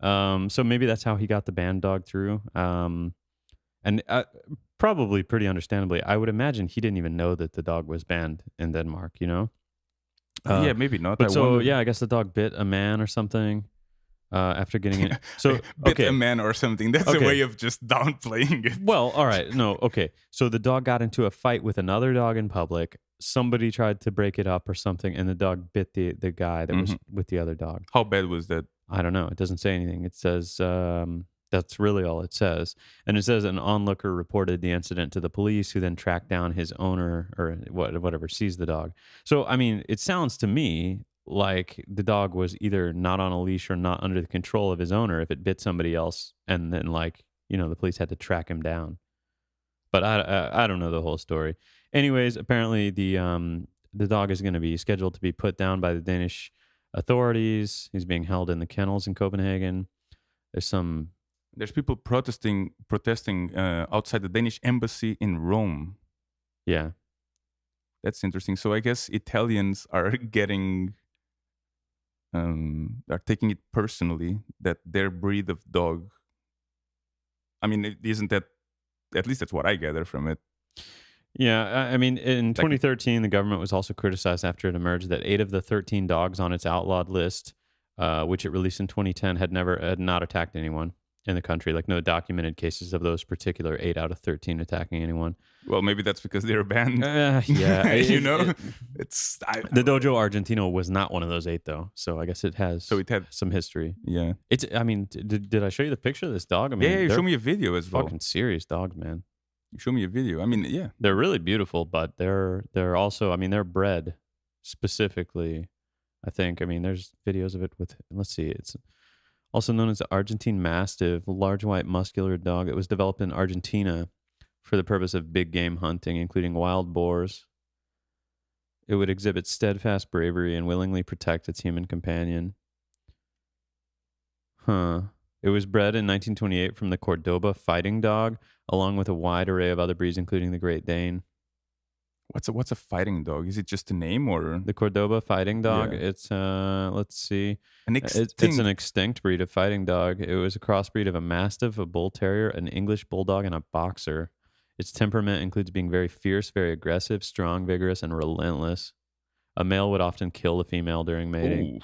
So maybe that's how he got the band dog through. And probably pretty understandably, I would imagine he didn't even know that the dog was banned in Denmark. You know. Yeah, maybe not. But I so wonder. yeah, I guess the dog bit a man or something. After getting it. So, Bit okay. a man or something. That's a Okay. way of just downplaying it. Well, all right. No, okay. So the dog got into a fight with another dog in public. Somebody tried to break it up or something, and the dog bit the guy that was with the other dog. How bad was that? I don't know. It doesn't say anything. It says that's really all it says. And it says an onlooker reported the incident to the police, who then tracked down his owner or whatever seized the dog. So, I mean, it sounds to me like the dog was either not on a leash or not under the control of his owner if it bit somebody else, and then like, you know, the police had to track him down. But I don't know the whole story. Anyways, apparently the dog is going to be scheduled to be put down by the Danish authorities. He's being held in the kennels in Copenhagen. There's people protesting outside the Danish embassy in Rome. Yeah. That's interesting. So I guess Italians are getting are taking it personally that their breed of dog. I mean, isn't that, at least that's what I gather from it. Yeah, I mean, in 2013, the government was also criticized after it emerged that 8 of the 13 dogs on its outlawed list, which it released in 2010, had not attacked anyone in the country. Like no documented cases of those particular 8 out of 13 attacking anyone. Well, maybe that's because they're banned. Yeah, you know, the Dojo Argentino was not one of those 8 though, so I guess it has. So it had some history. Yeah, it's. I mean, did I show you the picture of this dog? I mean, yeah, you show me a video as well. Fucking serious dogs, man. You show me a video. I mean, yeah, they're really beautiful, but they're also. I mean, they're bred specifically. I think. I mean, there's videos of it with. Let's see, it's also known as the Argentine Mastiff, a large white muscular dog that was developed in Argentina for the purpose of big game hunting, including wild boars. It would exhibit steadfast bravery and willingly protect its human companion. It was bred in 1928 from the Cordoba fighting dog, along with a wide array of other breeds, including the Great Dane. What's a fighting dog? Is it just a name or the Cordoba fighting dog? Yeah. It's let's see, it's an extinct breed of fighting dog. It was a crossbreed of a Mastiff, a Bull Terrier, an English Bulldog, and a Boxer. Its temperament includes being very fierce, very aggressive, strong, vigorous, and relentless. A male would often kill the female during mating. Ooh.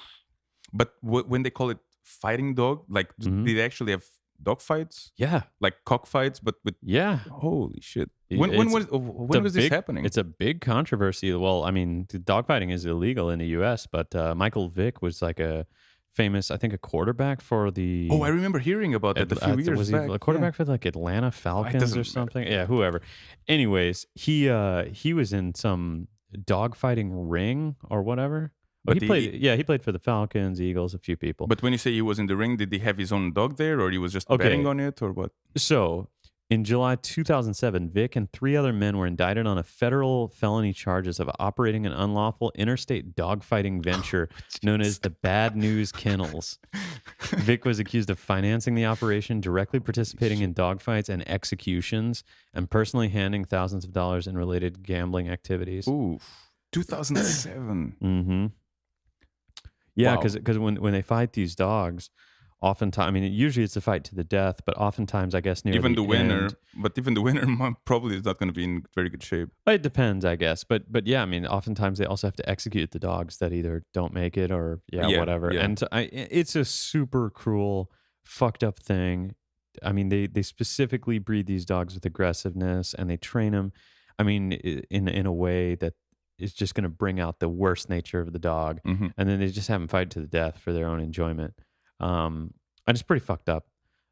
But when they call it fighting dog, like do they actually have dog fights, Yeah, like cockfights, but with yeah. holy shit. It's When was this happening? it's a big controversy. Well, I mean, dogfighting is illegal in the U.S., but Michael Vick was like a famous, I think, a quarterback for Oh, I the. remember hearing about that a few years Was he back. a Yeah. quarterback for like Atlanta Oh, it Falcons or doesn't matter. something? Yeah, whoever. Anyways, he was in some dogfighting ring or whatever. Oh, But he played. the Yeah, he played for the Falcons, Eagles, a few people. but when you say he was in the ring, did he have his own dog there, or he was just betting Okay, on it, or what? so, in July 2007, Vic and three other men were indicted on a federal felony charges of operating an unlawful interstate dogfighting venture known as the Bad News Kennels. Vic was accused of financing the operation, directly participating in dogfights and executions, and personally handing thousands of dollars in related gambling activities. Ooh, 2007. Mm-hmm. Yeah, Wow. because when they fight these dogs, oftentimes, I mean, usually it's a fight to the death, but oftentimes, I guess near Even the the winner, end, but even the winner probably is not going to be in very good shape. it depends, I guess. But yeah, I mean, oftentimes they also have to execute the dogs that either don't make it or Yeah, whatever. yeah. And so it's a super cruel, fucked up thing. I mean, they specifically breed these dogs with aggressiveness and they train them. I mean, in a way that is just going to bring out the worst nature of the dog, Hmm. and then they just have them fight to the death for their own enjoyment. And it's pretty fucked up.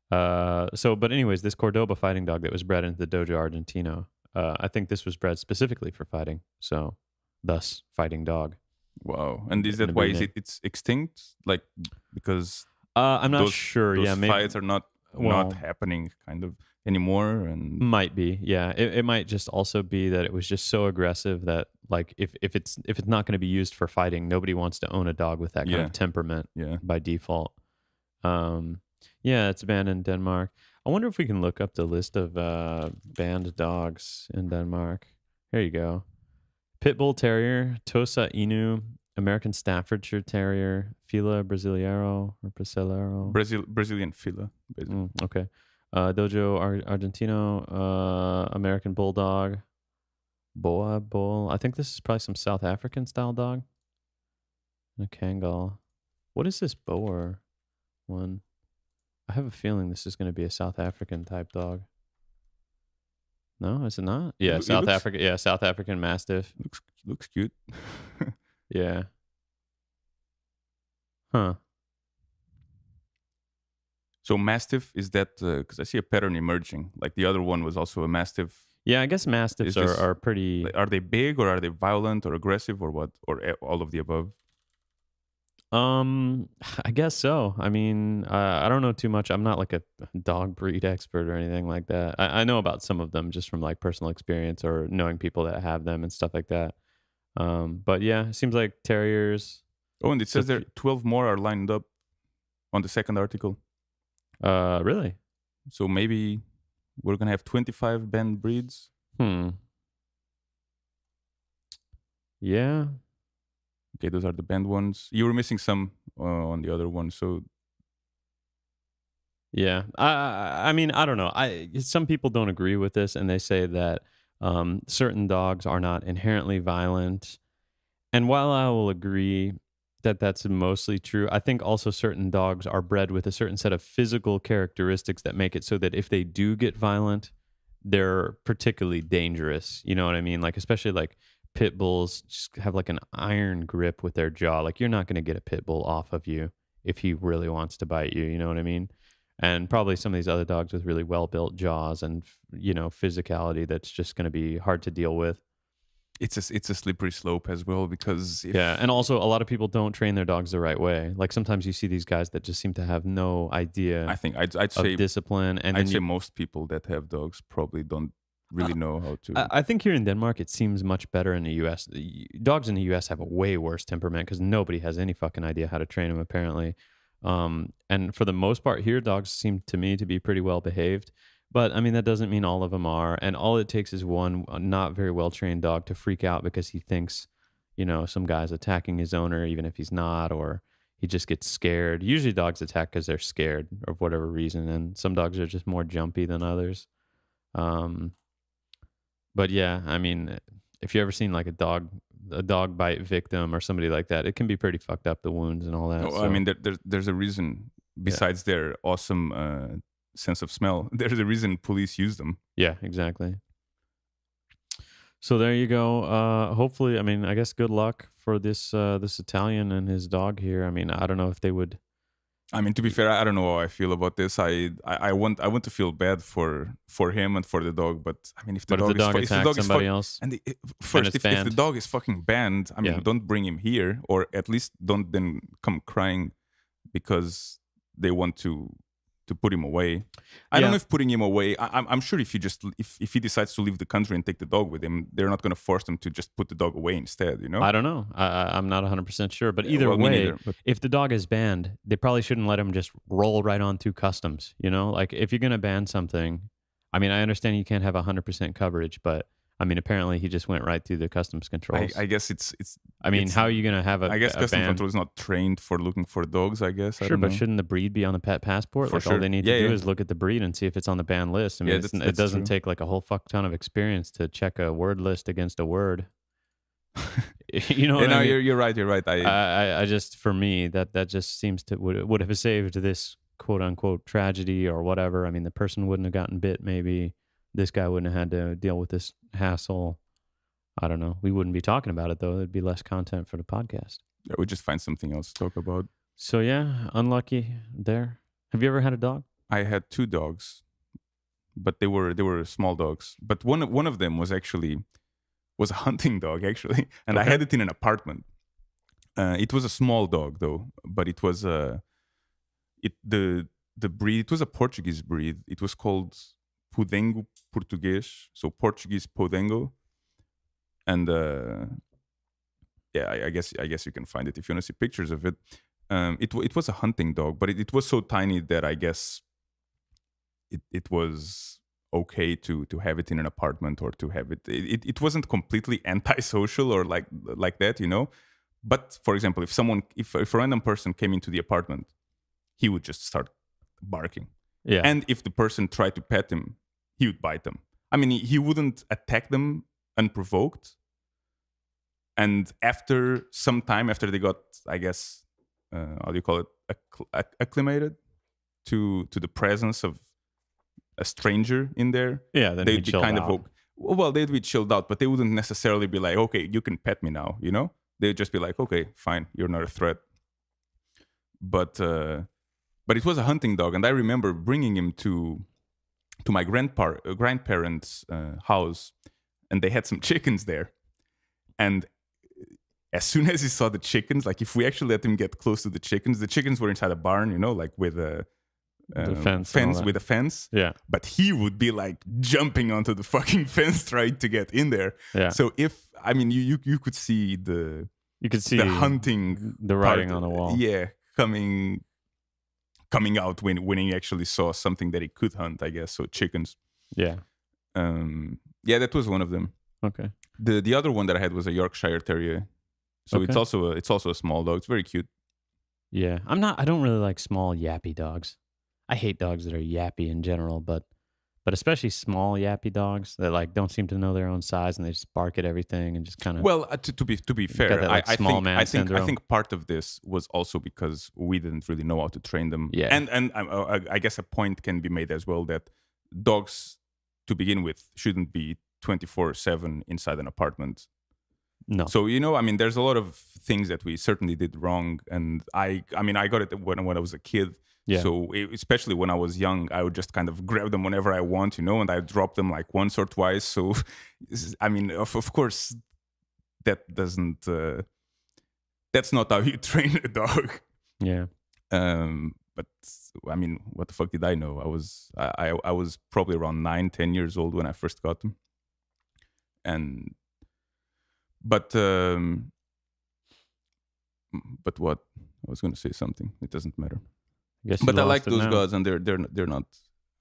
But anyways, this Cordoba fighting dog that was bred into the Dojo Argentino, I think this was bred specifically for fighting. So, thus, fighting dog. Wow. And is And a that why breed name. it's extinct? Like because I'm not those sure. those Yeah, maybe. fights are not Well, happening kind of anymore, and might be. Yeah, it might just also be that it was just so aggressive that like if it's not going to be used for fighting, nobody wants to own a dog with that kind Yeah. of temperament yeah. by default. Yeah, it's banned in Denmark. I wonder if we can look up the list of banned dogs in Denmark. Here you go. Pit Bull Terrier, Tosa Inu, American Staffordshire Terrier, Fila Brasileiro or Brasileiro. Brazilian fila, basically. Okay. Dojo Argentino, American Bulldog, Boa Bull. I think this is probably some South African style dog. And a Kangal. What is this Boer one? I have a feeling this is going to be a South African type dog. No, is it not? Yeah, It South looks- Africa. Yeah, South African Mastiff. Looks cute. Yeah. Huh. So mastiff, is that because I see a pattern emerging? Like the other one was also a mastiff. Yeah, I guess Mastiffs Is this- are pretty. Like, are they big or are they violent or aggressive or what? Or all of the above? I guess so. I mean, I don't know too much. I'm not like a dog breed expert or anything like that. I know about some of them just from like personal experience or knowing people that have them and stuff like that. But yeah, it seems like terriers. Oh, and it So says there 12 more are lined up on the second article. Really? So maybe we're gonna have 25 banned breeds. Yeah. Okay, those are the banned ones. You were missing some on the other one. So Yeah. I mean, I don't know. Some people don't agree with this and they say that certain dogs are not inherently violent. And while I will agree that that's mostly true, I think also certain dogs are bred with a certain set of physical characteristics that make it so that if they do get violent, they're particularly dangerous. You know what I mean? Like especially like pit bulls just have like an iron grip with their jaw. Like you're not going to get a pit bull off of you if he really wants to bite you. You know what I mean? And probably some of these other dogs with really well built jaws and physicality that's just going to be hard to deal with. it's a slippery slope as well because if, Yeah, and also a lot of people don't train their dogs the right way. Like sometimes you see these guys that just seem to have no idea I think I'd of say discipline, and I'd then say most people that have dogs probably don't really know how to. I think here in Denmark it seems much better in the U.S. Dogs in the U.S. have a way worse temperament because nobody has any fucking idea how to train them apparently. And for the most part here, dogs seem to me to be pretty well behaved. But I mean, that doesn't mean all of them are. And all it takes is one not very well trained dog to freak out because he thinks, some guy's attacking his owner, even if he's not, or he just gets scared. Usually dogs attack because they're scared or for whatever reason. And some dogs are just more jumpy than others. But yeah, I mean, if you ever seen like a dog bite victim or somebody like that, it can be pretty fucked up, the wounds and all that. I mean, there's a reason besides their awesome sense of smell. There's a reason police use them. Yeah, exactly. So there you go. Hopefully, I mean, I guess good luck for this Italian and his dog here. I mean, I don't know if they would. I mean, to be fair, I don't know how I feel about this. I want to feel bad for him and for the dog, but I mean, if the But if the dog is dog if the attacks dog is somebody else, and and first, it's if the banned, dog is fucking banned, I mean, yeah, don't bring him here, or at least don't then come crying because they want to put him away. I don't yeah, know if putting him away. I'm sure if you just if he decides to leave the country and take the dog with him, they're not going to force them to just put the dog away instead. You know? I don't know. I'm not 100% sure, but Yeah, either well, me way, neither. But if the dog is banned, they probably shouldn't let him just roll right on through customs. You know, like if you're gonna ban something, I mean, I understand you can't have 100% coverage, but I mean, apparently he just went right through the customs controls. I guess I mean, it's how are you gonna have I guess a custom ban? control is not trained for looking for dogs. I guess I Sure, don't but know. shouldn't the breed be on the pet passport? For Like all sure. they need Yeah, to do yeah, is look at the breed and see if it's on the ban list. I mean, yeah. it That's doesn't true. take like a whole fuck ton of experience to check a word list against a word. You know Yeah, what I no, mean? you're right. You're right. I just for me that just seems to would have saved this quote unquote tragedy or whatever. I mean, the person wouldn't have gotten bit. Maybe this guy wouldn't have had to deal with this hassle. I don't know. We wouldn't be talking about it though. There'd be less content for the podcast. I would just find something else to talk about. So yeah, unlucky there. Have you ever had a dog? I had two dogs, but they were small dogs. But one of them was a hunting dog actually, and I Okay. had it in an apartment. It was a small dog though, but it was the breed. It was a Portuguese breed. It was called Podengo Português, so Portuguese Podengo, and yeah, I guess you can find it if you want to see pictures of it. It was a hunting dog, but it was so tiny that I guess it was okay to have it in an apartment or to have it wasn't completely antisocial or like that, you know. But for example, if a random person came into the apartment, he would just start barking, Yeah. and if the person tried to pet him, he would bite them. I mean, he wouldn't attack them unprovoked. And after some time, after they got, I guess, how do you call it, acclimated to the presence of a stranger in there, Yeah. Then he they'd be chilled kind out. of well, they'd be chilled out, but they wouldn't necessarily be like, okay, you can pet me now, you know. They'd just be like, okay, fine, you're not a threat. But it was a hunting dog, and I remember bringing him to my grandparents' house, and they had some chickens there. And as soon as he saw the chickens, like if we actually let him get close to the chickens were inside a barn, you know, like with a The fence and all that. with a fence. Yeah. But he would be like jumping onto the fucking fence trying to get in there. Yeah. So you could see the You could see hunting the writing on the wall. yeah, coming out when he actually saw something that he could hunt, I guess. So chickens. Yeah. Yeah, that was one of them. Okay. The other one that I had was a Yorkshire Terrier. So Okay. it's also a small dog. It's very cute. Yeah. I don't really like small yappy dogs. I hate dogs that are yappy in general, but especially small yappy dogs that like don't seem to know their own size and they just bark at everything and just kind of Well, to be fair, that, like, I small think man I think I syndrome. think part of this was also because we didn't really know how to train them. Yeah. And I guess a point can be made as well that dogs, to begin with, shouldn't be 24/7 inside an apartment. no. So you know, I mean, there's a lot of things that we certainly did wrong, and I mean, I got it when I was a kid. Yeah. So especially when I was young, I would just kind of grab them whenever I want, you know, and I drop them like once or twice. So, I mean, of course, that doesn't. That's not how you train a dog. Yeah. But I mean, what the fuck did I know? I was probably around 9, 10 years old when I first got them, and but what I was going to say something. It doesn't matter. I guess you But I like lost it those now. guys, and they're not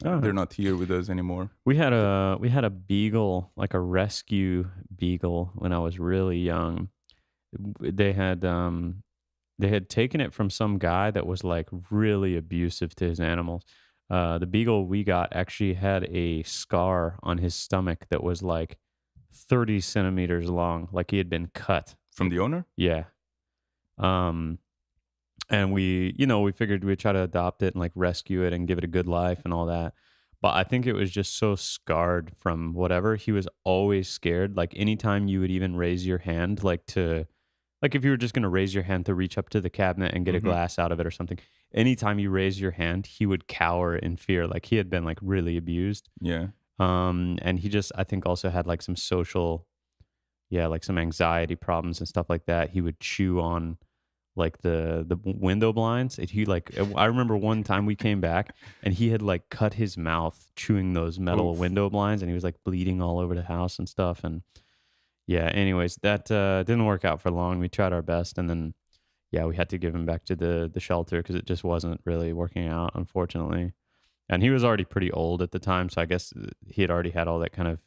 Oh. they're not here with us anymore. We had a beagle, like a rescue beagle when I was really young. They had taken it from some guy that was like really abusive to his animals. The beagle we got actually had a scar on his stomach that was like 30 centimeters long, like he had been cut. From the owner? Yeah. Um, And we figured we'd try to adopt it and like rescue it and give it a good life and all that. But I think it was just so scarred from whatever. He was always scared. Like anytime you would even raise your hand, like if you were just going to raise your hand to reach up to the cabinet and get a Hmm. glass out of it or something, anytime you raise your hand, he would cower in fear. Like he had been like really abused. Yeah. And he just, I think also had like some social, yeah, like some anxiety problems and stuff like that. He would chew on like the window blinds. He like I remember one time we came back and he had like cut his mouth chewing those metal Oof. window blinds and he was like bleeding all over the house and stuff. And yeah, anyways, that didn't work out for long. We tried our best and then yeah, we had to give him back to the shelter because it just wasn't really working out, unfortunately. And he was already pretty old at the time, so I guess he had already had all that kind of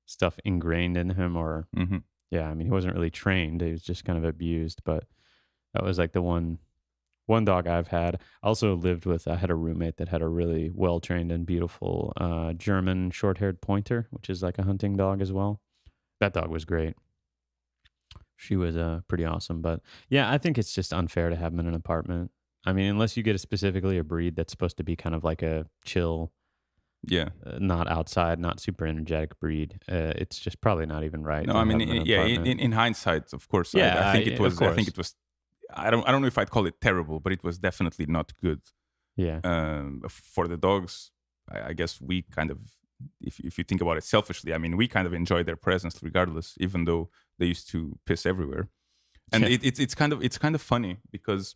stuff ingrained in him. Or Hmm. yeah, I mean, he wasn't really trained; he was just kind of abused. But that was like the one dog I've had. I also lived with. I had a roommate that had a really well trained and beautiful German short haired pointer, which is like a hunting dog as well. That dog was great. She was pretty awesome. But yeah, I think it's just unfair to have them in an apartment. I mean, unless you get specifically a breed that's supposed to be kind of like a chill, Yeah. not outside, not super energetic breed, it's just probably not even right No, to I have mean, them in an yeah. apartment. In hindsight, of course, I Yeah, think it of was. I think course. it was. I don't know if I'd call it terrible, but it was definitely not good. Yeah, For the dogs, I guess we kind of, if you think about it selfishly, I mean, we kind of enjoy their presence regardless, even though they used to piss everywhere. And yeah, it's kind of funny because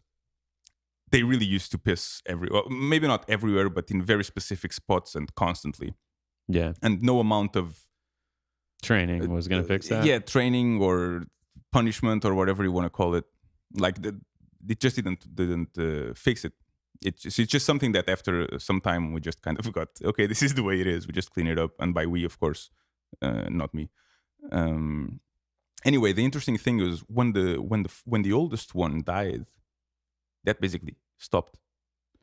they really used to piss well, maybe not everywhere, but in very specific spots and constantly. yeah. And no amount of Training was gonna fix that. yeah, training or punishment or whatever you want to call it, like it just didn't fix it. It's just something that after some time we just kind of got, okay, this is the way it is. We just clean it up, and by we, of course, not me. Um, anyway, the interesting thing is when the oldest one died, that basically stopped.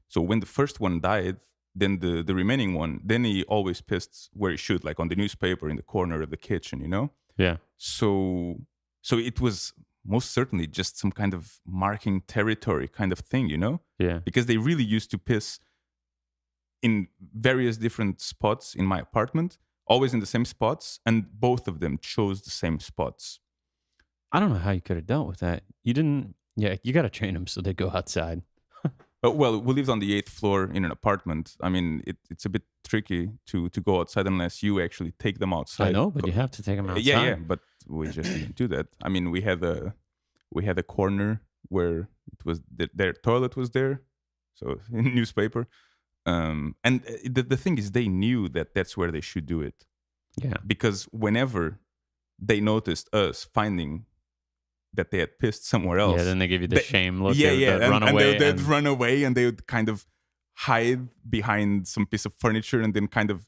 So when the first one died, then the remaining one, then he always pissed where he should, like on the newspaper in the corner of the kitchen, you know. Yeah, So it was most certainly just some kind of marking territory kind of thing, you know, yeah. because they really used to piss in various different spots in my apartment, always in the same spots, and both of them chose the same spots. I don't know how you could have dealt with that. You didn't. Yeah, you got to train them so they go outside. Well, we lived on the 8th floor in an apartment. I mean, it's a bit tricky to go outside unless you actually take them I outside. know, but you have to take them Yeah, yeah, outside. but we just didn't do that. I mean, we had a corner where it was their toilet was there, so in newspaper. And the thing is, they knew that that's where they should do it, Yeah, because whenever they noticed us finding that they had pissed somewhere yeah. else, Then they give you the they, shame look. yeah, They'd yeah, run and away, they'd and run away, and they would kind of hide behind some piece of furniture, and then kind of,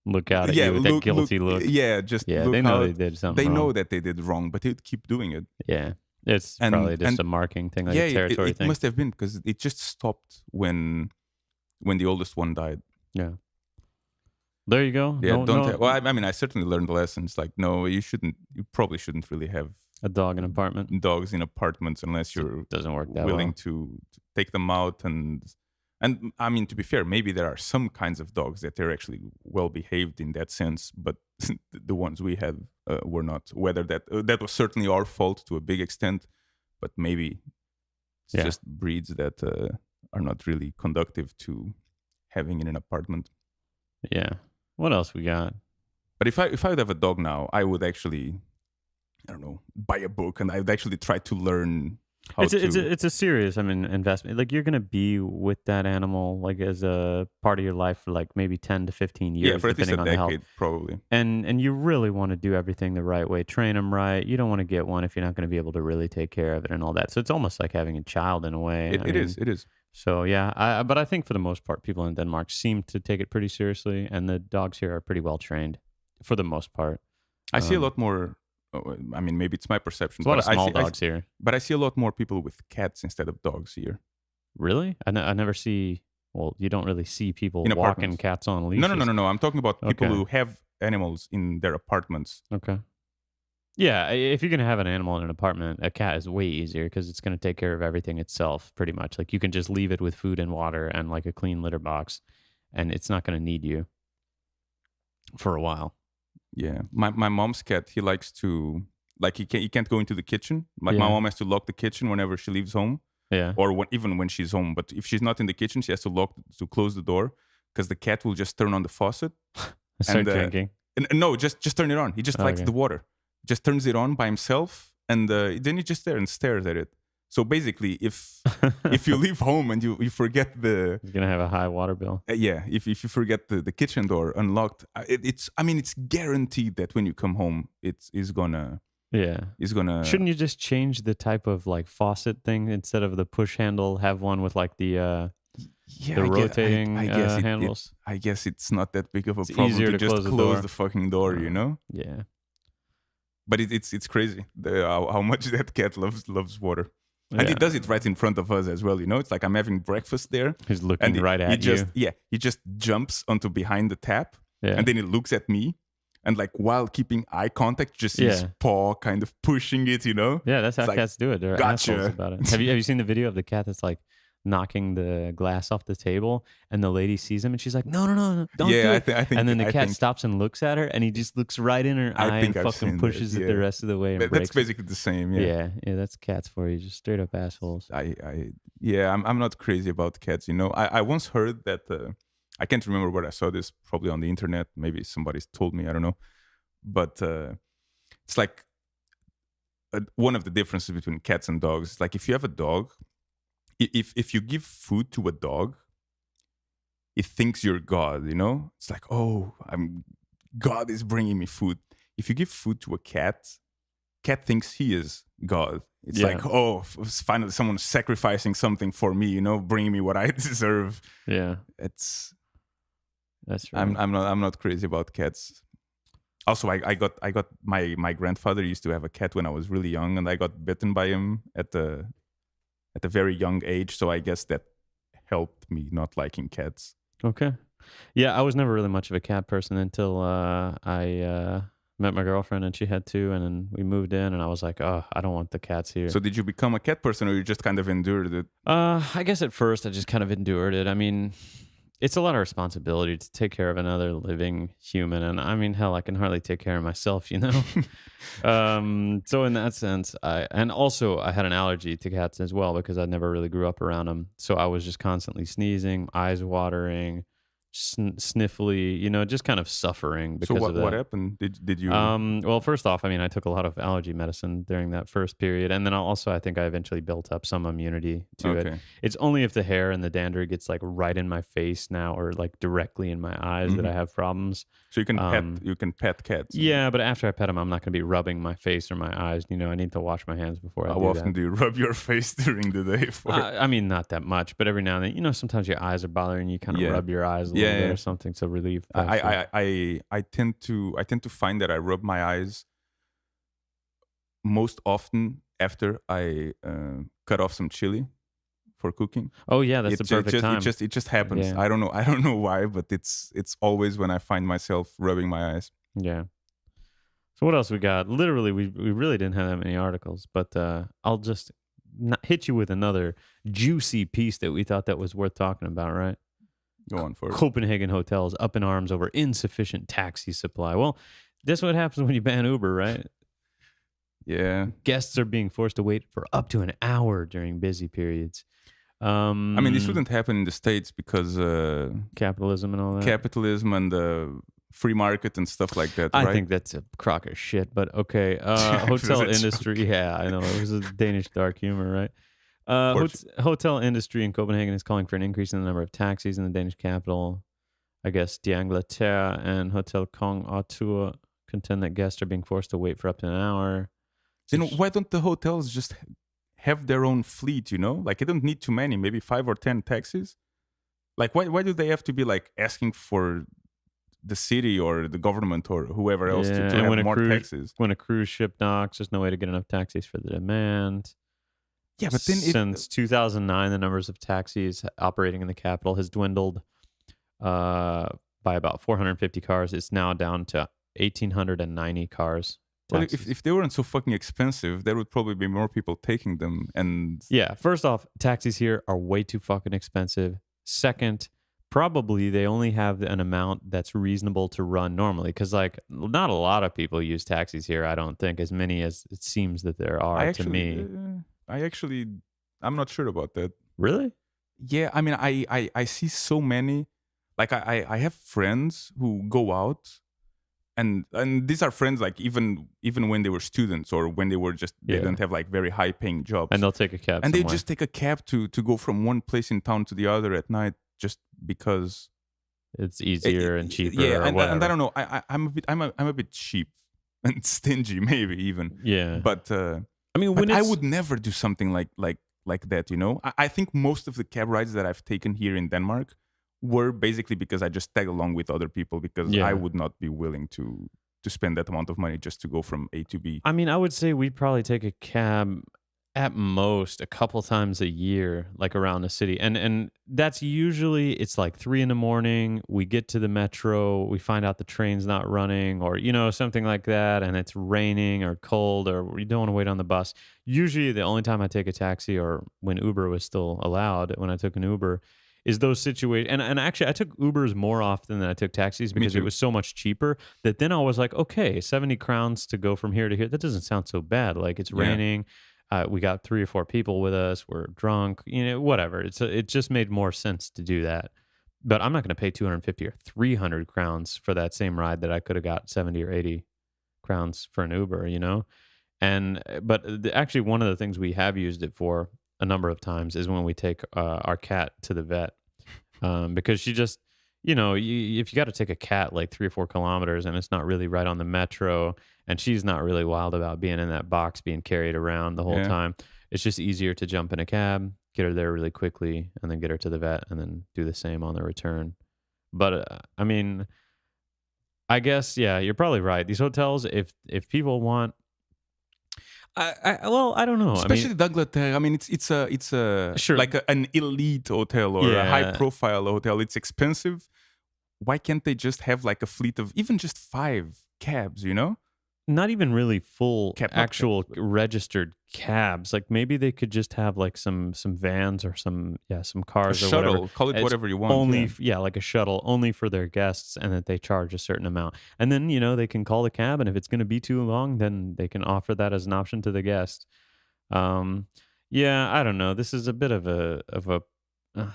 look out at yeah, you with that look, guilty look. yeah, just Yeah, they look know they out. did something They know wrong. that they did wrong, but they'd keep doing it. Yeah, it's and probably just and a marking thing, like yeah, a it, territory it thing. must have been because it just stopped when the oldest one died. Yeah, there you go. Yeah, No, don't have, no, well, I mean, I certainly learned the lessons. Like, no, you probably shouldn't really have a dog in an apartment dogs in apartments unless you're doesn't work that willing well. to take them out. And I mean, to be fair, maybe there are some kinds of dogs that they're actually well behaved in that sense, but the ones we had were not. Whether that was certainly our fault to a big extent, but maybe it's Yeah, just breeds that are not really conductive to having in an apartment. yeah. What else we got? But if I would have a dog now, I would actually, I don't know, buy a book, and I would actually try to learn how It's a, it's to. a, it's a serious, I mean, investment. Like you're gonna be with that animal like as a part of your life for like maybe 10 to 15 Yeah, years, for at least a depending on the health. decade, probably. And you really want to do everything the right way, train them right. You don't want to get one if you're not going to be able to really take care of it and all that. So it's almost like having a child in a way. It, I it mean, is. It is. so yeah, but I think for the most part, people in Denmark seem to take it pretty seriously, and the dogs here are pretty well trained for the most part. I see a Um, lot more. I mean, maybe it's my perception, there's a lot but of small I dogs here. but I see a lot more people with cats instead of dogs here Really? I never see. Well, you don't really see people in walking apartments. cats on No, no, no, leashes. no, no. I'm talking about people Okay. who have animals in their apartments. Okay. Yeah, if you're gonna have an animal in an apartment, a cat is way easier because it's gonna take care of everything itself, pretty much. Like you can just leave it with food and water and like a clean litter box, and it's not gonna need you for a while. Yeah, my mom's cat, he likes to, like, he can't go into the kitchen. Like my Yeah, mom has to lock the kitchen whenever she leaves home, yeah. or even when she's home. But if she's not in the kitchen, she has to close the door because the cat will just turn on the faucet and Start drinking. no, just turn it on. He just likes Okay. the water. Just turns it on by himself, and then he just there and stares at it. So basically, if you leave home and you forget the He's gonna have a high water bill. yeah, if you forget the kitchen door unlocked, it's, I mean, it's guaranteed that when you come home, Yeah. it's gonna Shouldn't you just change the type of like faucet thing instead of the push handle? Have one with like yeah, the I rotating guess handles. I guess it's not that big of a It's problem easier to to just close the close door. the fucking door, you know. Yeah. But it's crazy how much that cat loves water, and he Yeah. does it right in front of us as well. You know, it's like I'm having breakfast there, He's and looking right he at just you. he just jumps onto behind the tap, Yeah. and then he looks at me, and like while keeping eye contact, just his Yeah. paw kind of pushing it. You know, Yeah, that's how it's like, cats do it. They're gotcha. assholes about it. Have you seen the video of the cat that's like knocking the glass off the table and the lady sees him and she's like, no, no, no, no, don't do Yeah, it. And then the I cat think stops and looks at her and he just looks right in her eye and I've fucking seen pushes that. it Yeah, the rest of the way and That's breaks it. basically the same. Yeah. Yeah, that's cats for you. Just straight up assholes. Yeah, I'm not crazy about cats. You know, I once heard that I can't remember where I saw this. Probably on the internet. Maybe somebody's told me. I don't know. But it's like one of the differences between cats and dogs. It's like if you have a dog, if you give food to a dog, it thinks you're God. You know, it's like, oh, I'm God is bringing me food. If you give food to a cat thinks he is God. It's Yeah. like, oh, finally someone's sacrificing something for me, you know, bringing me what I deserve. Yeah, It's that's right. I'm not crazy about cats. Also, I got my grandfather used to have a cat when I was really young, and I got bitten by him at a very young age. So I guess that helped me not liking cats. Okay. Yeah, I was never really much of a cat person until I met my girlfriend and she had two, and then we moved in, and I was like, oh, I don't want the cats here. So did you become a cat person, or you just kind of endured it? I guess at first I just kind of endured it. I mean, it's a lot of responsibility to take care of another living human, and I mean, hell, I can hardly take care of myself, you know. So in that sense, and also I had an allergy to cats as well because I never really grew up around them. So I was just constantly sneezing, eyes watering, sniffly, you know, just kind of suffering So because of that. what happened? Did you? Well, first off, I mean, I took a lot of allergy medicine during that first period, and then I think I eventually built up some immunity to it. Okay. It's only if the hair and the dander gets like right in my face now, or like directly in my eyes, that I have problems. So you can pet cats. Yeah, but after I pet them, I'm not going to be rubbing my face or my eyes. You know, I need to wash my hands before I How do often that. do you rub your face during the day? I mean, not that much, but every now and then, you know, sometimes your eyes are bothering you. Kind of Yeah. rub your eyes a little bit Yeah. or something to relieve pressure. I tend to find that I rub my eyes most often after I cut off some chili for cooking. Oh yeah, that's the perfect time. It just happens. Yeah. I don't know why, but it's always when I find myself rubbing my eyes. Yeah. So what else we got? Literally, we really didn't have that many articles, but I'll just hit you with another juicy piece that we thought that was worth talking about. Right? Go on for it. Copenhagen hotels up in arms over insufficient taxi supply. Well, this is what happens when you ban Uber, right? Yeah. Guests are being forced to wait for up to an hour during busy periods. I mean, this wouldn't happen in the States because capitalism and all that. capitalism and free market and stuff like that. I right? think that's a crock of shit, but okay. It was Hotel a industry, yeah, I know. It was a Danish dark humor, right? Fortu- Hotel industry in Copenhagen is calling for an increase in the number of taxis in the Danish capital. I guess d'Angleterre and Hotel Kong Arthur contend that guests are being forced to wait for up to an hour. You know, why don't the hotels just have their own fleet? You know, like, they don't need too many, maybe 5 or 10 taxis. Like, why do they have to be like asking for the city or the government or whoever else Yeah, to and have more taxis? When a cruise ship docks, there's no way to get enough taxis for the demand. Yeah, but then Since 2009, the numbers of taxis operating in the capital has dwindled by about 450 cars. It's now down to 1,890 cars Well, if taxis. if they weren't so fucking expensive, there would probably be more people taking them. And Yeah, first off, taxis here are way too fucking expensive. Second, probably they only have an amount that's reasonable to run normally because, like, not a lot of people use taxis here. I don't think as many as it seems that there I are to actually, me. I actually, I'm not sure about that. Really? Yeah, I mean, I see so many. Like I have friends who go out, and these are friends like even when they were students or when they Yeah. didn't have like very high paying And jobs, they'll take a cab and they somewhere. just take a cab to go from one place in town to the other at night just because. It's easier and Yeah, cheaper or and I whatever. don't know. I'm a bit cheap and stingy maybe even, Yeah. but I mean, but when I it's would never do something like that. You know, I think most of the cab rides that I've taken here in Denmark were basically because I just tag along with other people because I yeah. would not be willing to spend that amount of money just to go from A to B. I mean, I would say we'd probably take a cab at most a couple times a year, like around the city. And that's usually it's like 3 in the morning. We get to the metro, we find out the train's not running, or something like that, and it's raining or cold, or we don't want to wait on the bus. Usually the only time I take a taxi or when Uber was still allowed, when I took an Uber, is those situations and actually I took Ubers more often than I took taxis Me because it too. was so much cheaper that then I was like, okay, 70 crowns to go from here to here. That doesn't sound so bad. Like it's Yeah. raining. We got 3 or 4 people with us. We're drunk, whatever. It just made more sense to do that. But I'm not going to pay 250 or 300 crowns for that same ride that I could have got 70 or 80 crowns for an Uber. And but actually, one of the things we have used it for a number of times is when we take our cat to the vet because she just, if you got to take a cat like 3 or 4 kilometers and it's not really right on the metro, and she's not really wild about being in that box being carried around the whole Yeah. time, it's just easier to jump in a cab, get her there really quickly, and then get her to the vet, and then do the same on the return. But I mean, I guess yeah, you're probably right. These hotels, if people want, well, I don't know. I mean, Especially D'Angleterre. I mean, it's a sure, like an elite hotel or a high yeah. profile hotel. It's expensive. Why can't they just have like a fleet of even just 5 cabs? You know, Not even really full not cabs, actual but registered cabs. Like maybe they could just have like some vans or some a cars or whatever. shuttle. Call it It's whatever you want. only Yeah. like a shuttle only for their guests, and that they charge a certain amount. And then they can call the cab, and if it's going to be too long, then they can offer that as an option to the guest. Um, yeah, I don't know. This is a bit of a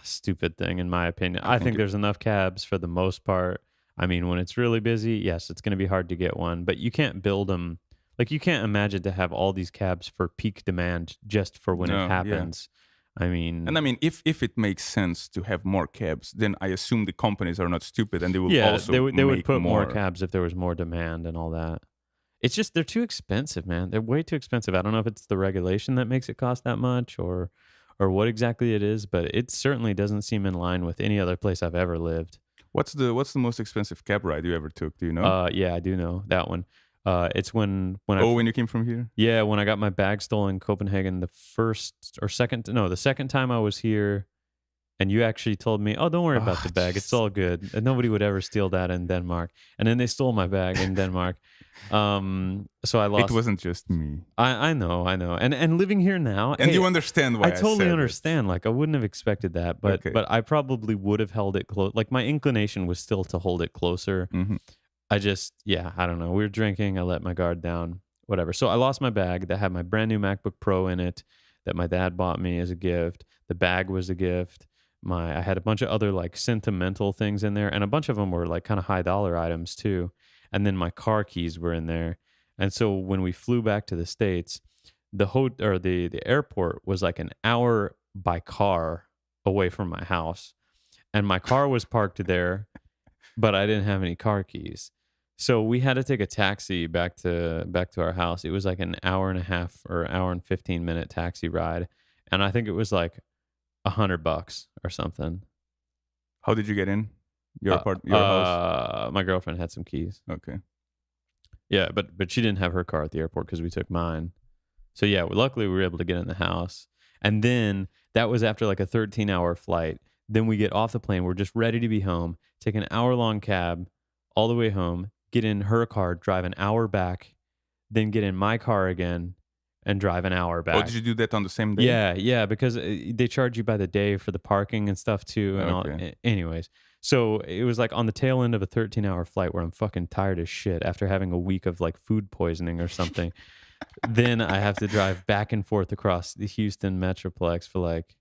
stupid thing in my opinion. I I think think it. there's enough cabs for the most part. I mean, when it's really busy, yes, it's going to be hard to get one, but you can't build them. Like you can't imagine to have all these cabs for peak demand just for when it No. Yeah. happens. I And I mean, mean, if it makes sense to have more cabs, then I assume the companies are not stupid and they will yeah, also they would make put more more. cabs if there was more demand and all that. It's just they're too expensive, man. They're way too expensive. I don't know if it's the regulation that makes it cost that much or what exactly it is, but it certainly doesn't seem in line with any other place I've ever lived. What's the most expensive cab ride you ever took? Do you know? Yeah, I do know that one. It's when I Oh, when you came from here. yeah, when I got my bag stolen in Copenhagen the first or second no, the second time I was here, and you actually told me, "Oh, don't worry about Ah, the bag. It's jeez. all good. And nobody would ever steal that in Denmark." And then they stole my bag in Denmark. So I It lost. wasn't just me, I know. And living here now, and hey, you understand I why I totally said it. understand. Like I wouldn't have expected that, but Okay. but I probably would have held it close. Like my inclination was still to hold it closer. Hmm. I just, yeah, I don't know. We were drinking. I let my guard down. Whatever. So I lost my bag that had my brand new MacBook Pro in it that my dad bought me as a gift. The bag was a gift. I had a bunch of other like sentimental things in there, and a bunch of them were like kind of high dollar items too. And then my car keys were in there. And so when we flew back to the States, the airport was like an hour by car away from my house, and my car was parked there, but I didn't have any car keys. So we had to take a taxi back to our house. It was like an hour and a half or hour and 15-minute taxi ride, and I think it was like $100 or something. How did you get in your house? My girlfriend had some keys. Okay. Yeah, but she didn't have her car at the airport because we took mine. So yeah, luckily we were able to get in the house. And then that was after like a 13-hour flight. Then we get off the plane. We're just ready to be home. Take an hour-long cab all the way home. Get in her car, drive an hour back. then get in my car again and drive an hour Oh, back. did you do that on the same day? Yeah, yeah, because they charge you by the day for the parking and stuff too, and all. Okay. Anyways, so it was like on the tail end of a 13-hour flight where I'm fucking tired as shit after having a week of like food poisoning or something. Then I have to drive back and forth across the Houston Metroplex for like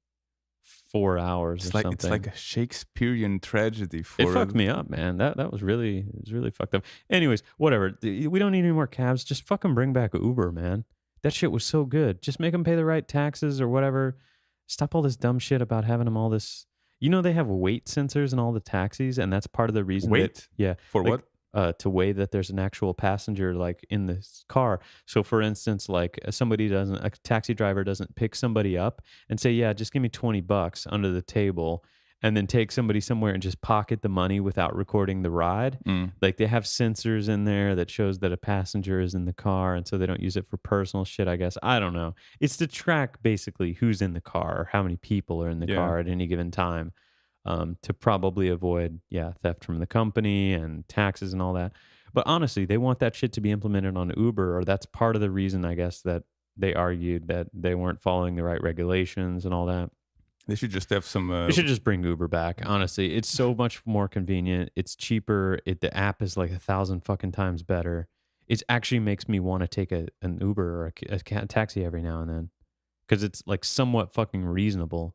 4 hours or It's like something. a Shakespearean tragedy It for fucked me up, man. That was really it was really fucked up. Anyways, whatever. We don't need any more cabs. Just fucking bring back Uber, man. That shit was so good. Just make them pay the right taxes or whatever. Stop all this dumb shit about having them all this. You know they have weight sensors in all the taxis, and that's part of the reason that Wait. yeah, For like what? to weigh that there's an actual passenger like in this car. So for instance, like a taxi driver doesn't pick somebody up and say, "Yeah, just give me $20 under the table." And then take somebody somewhere and just pocket the money without recording the ride. Mm. Like they have sensors in there that shows that a passenger is in the car, and so they don't use it for personal shit, I guess. I don't know. It's to track basically who's in the car or how many people are in the Yeah. car at any given time, to probably avoid theft from the company and taxes and all that. But honestly, they want that shit to be implemented on Uber, or that's part of the reason, I guess, that they argued that they weren't following the right regulations and all that. They should just have some. They should just bring Uber back. Honestly, it's so much more convenient. It's cheaper. The app is like 1,000 fucking times better. It actually makes me want to take an Uber or a taxi every now and then because it's like somewhat fucking reasonable,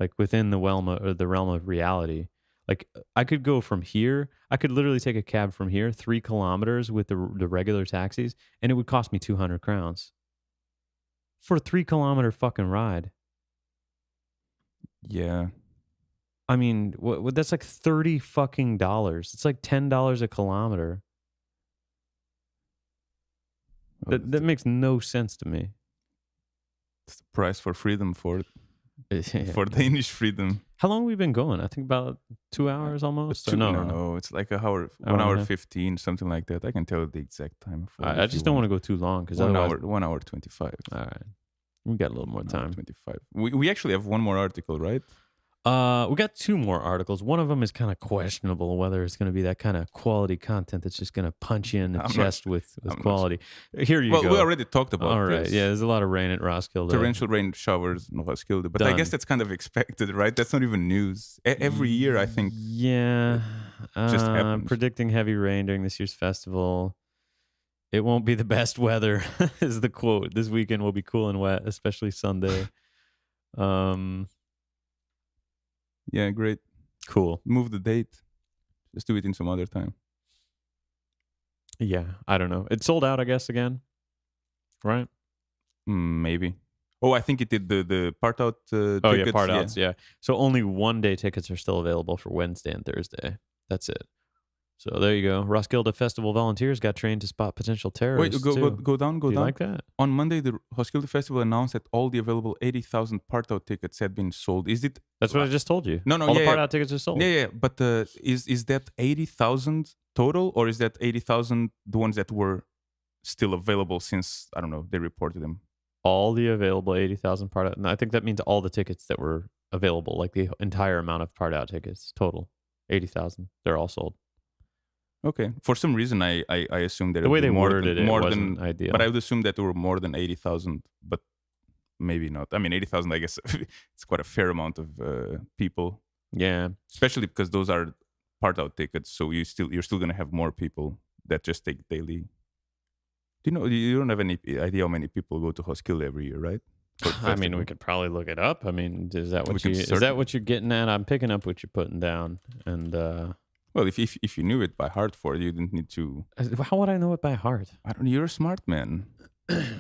like within the realm of reality. Like I could go from here. I could literally take a cab from here 3 kilometers with the regular taxis, and it would cost me 200 crowns for a 3 kilometer fucking ride. Yeah. I mean, what that's like $30 fucking dollars. It's like $10 a kilometer. Well, That makes no sense to me. it's the price for freedom for Yeah. for Danish freedom. How long have we been going? I think about 2 hours almost. Or no. It's like a hour, Hour 1 and a hour half. 15, something like that. I can tell you the exact time. I just don't want to go too long because otherwise. 1 hour 25. All right, we got a little more 1 hour time. 25. We actually have one more article, right? We got 2 more articles. One of them is kind of questionable whether it's going to be that kind of quality content that's just going to punch you in the chest with quality. Here you go. Well, we already talked about All right, this. yeah. There's a lot of rain at Roskilde. Torrential rain showers in Roskilde. But I Done. guess that's kind of expected, right? That's not even news. Every year, I think. Yeah. just happens. Predicting heavy rain during this year's festival. It won't be the best weather, is the quote. This weekend will be cool and wet, especially Sunday. Yeah, great. Cool. Move the date. Just do it in some other time. Yeah, I don't know. It sold out, I guess, again. Right? Maybe. Oh, I think it did the part out Oh, tickets. yeah, part outs, yeah. So only 1-day tickets are still available for Wednesday and Thursday. That's it. So there you go. Roskilde Festival volunteers got trained to spot potential Wait, terrorists. go down. Do you like that? On Monday, the Roskilde Festival announced that all the available 80,000 part out tickets had been sold. Is it? That's what I just told you. No, All the yeah, part yeah. out tickets are sold. Yeah. But is that 80,000 total, or is that 80,000 the ones that were still available since, I don't know, they reported them? All the available 80,000 part out. And I think that means all the tickets that were available, like the entire amount of part out tickets total, 80,000. They're all sold. Okay. For some reason, I assumed that The way they more worded than, it more wasn't than ideal. But I would assume that there were more than 80,000, but maybe not. I mean, 80,000, I guess it's quite a fair amount of people, Yeah. especially because those are part out tickets. So you're still going to have more people that just take daily. You don't have any idea how many people go to Roskilde every year, right? I mean, we could probably look it up. I mean, is that We can what you're getting at? I'm picking up what you're putting down. And Well, if you knew it by heart for it, you didn't need to. how would I know it by heart? I don't know. You're a smart man.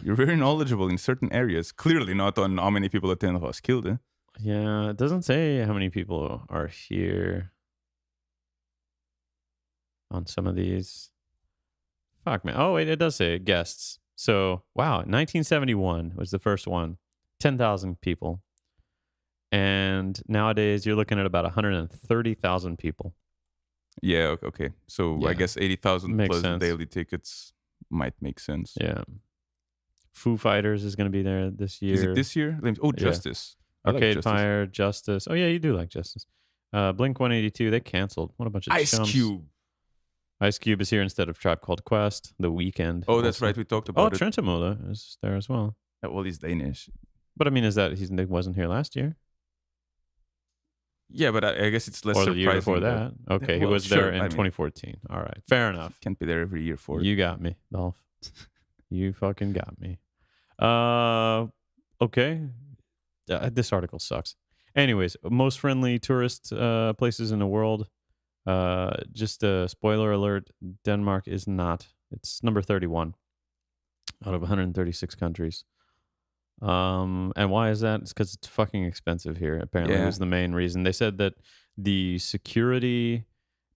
You're very knowledgeable in certain areas. Clearly not on how many people attend Roskilde. Yeah, it doesn't say how many people are here on some of these. Fuck, man. Oh, wait, it does say guests. So, wow, 1971 was the first one. 10,000 people. And nowadays, you're looking at about 130,000 people. Yeah, okay. So Yeah. I guess 80,000 Makes plus sense. daily tickets might make sense. Yeah. Foo Fighters is going to be there this year. Is it this year? Oh, Yeah. Justice. I like Arcade Justice. Fire, Justice. Oh, yeah, you do like Justice. Blink 182, they canceled. What a bunch of Ice chumps. Cube. Ice Cube is here instead of Tribe Called Quest. The Weekend. Oh, that's Also. right. We talked Oh, about it. Trentemøller is there as well. Well, he's Danish. But I mean, is that he wasn't here last year Yeah, but I guess it's less or the year before surprising that? Okay, he well, was sure, there in I mean, 2014. All right, fair enough. can't be there every year for it. You got me, Dolph. You fucking got me. Okay. This article sucks. Anyways, most friendly tourist places in the world. Just a spoiler alert: Denmark is not. It's number 31 out of 136 countries. And why is that? It's because it's fucking expensive here. Apparently, Yeah. was the main reason. They said that the security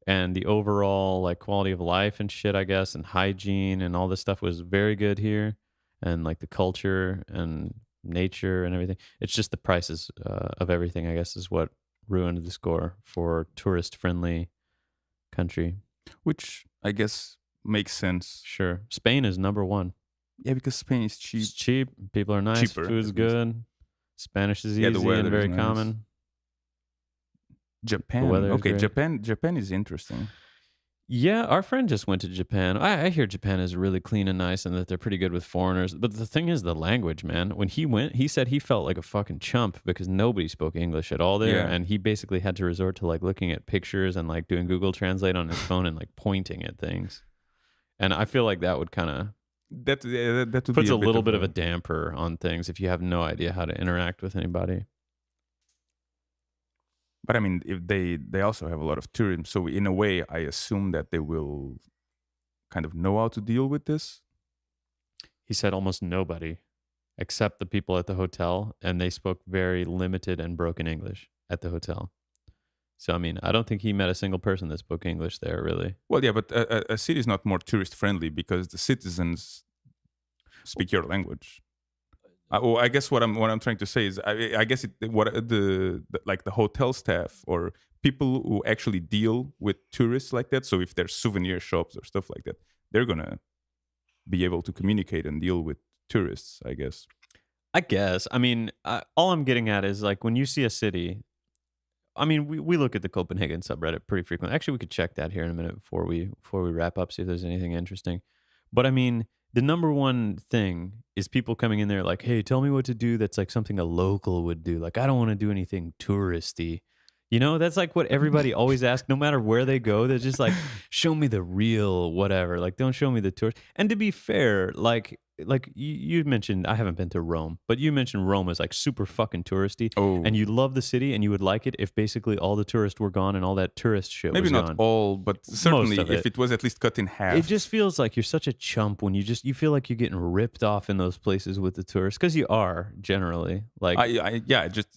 and the overall like quality of life and shit, I guess, and hygiene and all this stuff was very good here, and like the culture and nature and everything. It's just the prices of everything, I guess, is what ruined the score for tourist-friendly country. Which I guess makes sense. Sure, Spain is number one. Yeah, because Spain is cheap. It's cheap. People are nice. Cheaper, Food's at least. good. Spanish is Yeah, the easy weather and is very nice. common. Japan. weather is Okay, great. Japan is interesting. Yeah, our friend just went to Japan. I hear Japan is really clean and nice and that they're pretty good with foreigners. But the thing is the language, man. When he went, he said he felt like a fucking chump because nobody spoke English at all there. Yeah. And he basically had to resort to like looking at pictures and like doing Google Translate on his phone and like pointing at things. And I feel like that would kind of That would puts be a little bit of a a damper on things if you have no idea how to interact with anybody. But I mean, if they also have a lot of tourism, so in a way, I assume that they will kind of know how to deal with this. He said almost nobody except the people at the hotel, and they spoke very limited and broken English at the hotel. So, I mean, I don't think he met a single person that spoke English there, really. Well, yeah, but a city is not more tourist friendly because the citizens speak your language. Well, I guess what I'm trying to say is, I guess the like the hotel staff or people who actually deal with tourists like that. So if there's souvenir shops or stuff like that, they're gonna be able to communicate and deal with tourists, I guess. I guess. I mean, all I'm getting at is like when you see a city, I mean, we look at the Copenhagen subreddit pretty frequently. Actually, we could check that here in a minute before we wrap up, see if there's anything interesting. But I mean, the number one thing is people coming in there like, "Hey, tell me what to do." That's like something a local would do. Like, I don't want to do anything touristy. You know, that's like what everybody always asks, no matter where they go. They're just like, "Show me the real whatever." Like, don't show me the tourist. And to be fair, like you mentioned, I haven't been to Rome, but you mentioned Rome is like super fucking touristy, Oh, and you love the city, and you would like it if basically all the tourists were gone and all that tourist shit maybe was not gone. all, but certainly of if it. it was at least cut in half. It just feels like you're such a chump when you feel like you're getting ripped off in those places with the tourists because you are generally like.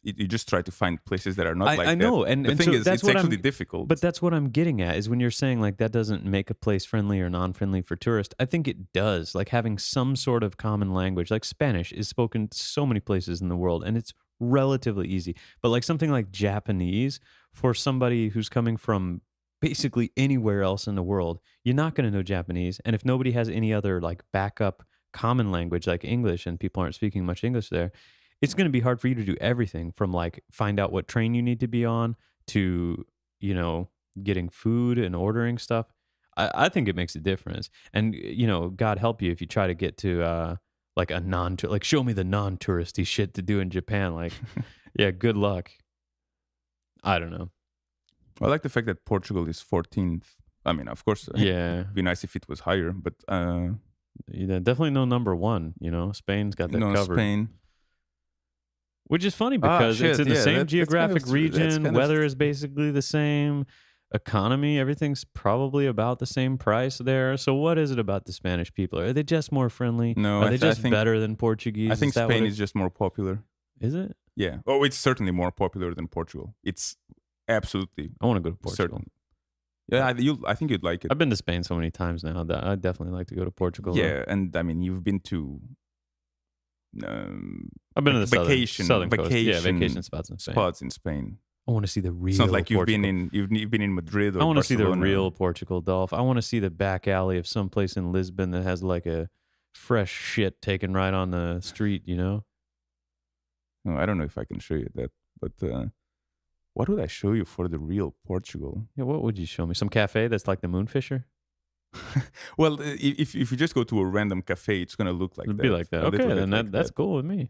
you just try to find places that are not like I know, that. and The thing so is, that's it's what actually I'm. difficult. But that's what I'm getting at is when you're saying like that doesn't make a place friendly or non-friendly for tourists. I think it does. Like having some sort of common language, like Spanish is spoken so many places in the world, and it's relatively easy. But like something like Japanese for somebody who's coming from basically anywhere else in the world, you're not going to know Japanese. And if nobody has any other like backup common language like English and people aren't speaking much English there, it's going to be hard for you to do everything from like find out what train you need to be on to, you know, getting food and ordering stuff. I think it makes a difference. And, you know, God help you if you try to get to like a like show me the non-touristy shit to do in Japan. Like, yeah, good luck. I don't know. I like the fact that Portugal is 14th. I mean, of course, Yeah. it'd be nice if it was higher, but Yeah, definitely no number one. You know, Spain's got that covered. Spain. Which is funny because it's shit, in the yeah, same that's kind of geographic true. That's region. kind of- Weather is basically the same. Economy, everything's probably about the same price there. So what is it about the Spanish people? Are they just more friendly? No, Are they I just think- better than Portuguese? I think that what Spain it- is just more popular. Is it? Yeah. Oh, it's certainly more popular than Portugal. It's absolutely I want to go to Portugal. certain. Yeah, I think you'd like it. I've been to Spain so many times now that I'd definitely like to go to Portugal. Yeah, and I mean, you've been to I've been to the vacation southern coast. Yeah, vacation vacation spots in Spain. spots in Spain. I want to see the real. It's not like you've Portugal. been in Madrid or I want to see the Barcelona. real Portugal, Dolph. I want to see the back alley of some place in Lisbon that has like a fresh shit taken right on the street. You know. No, I don't know if I can show you that, but what would I show you for the real Portugal? Yeah. What would you show me? Some cafe that's like the Moonfisher. Well, if you just go to a random cafe, it's gonna look like It'd be that, like that. a Okay, little then bit like that's that. cool with me.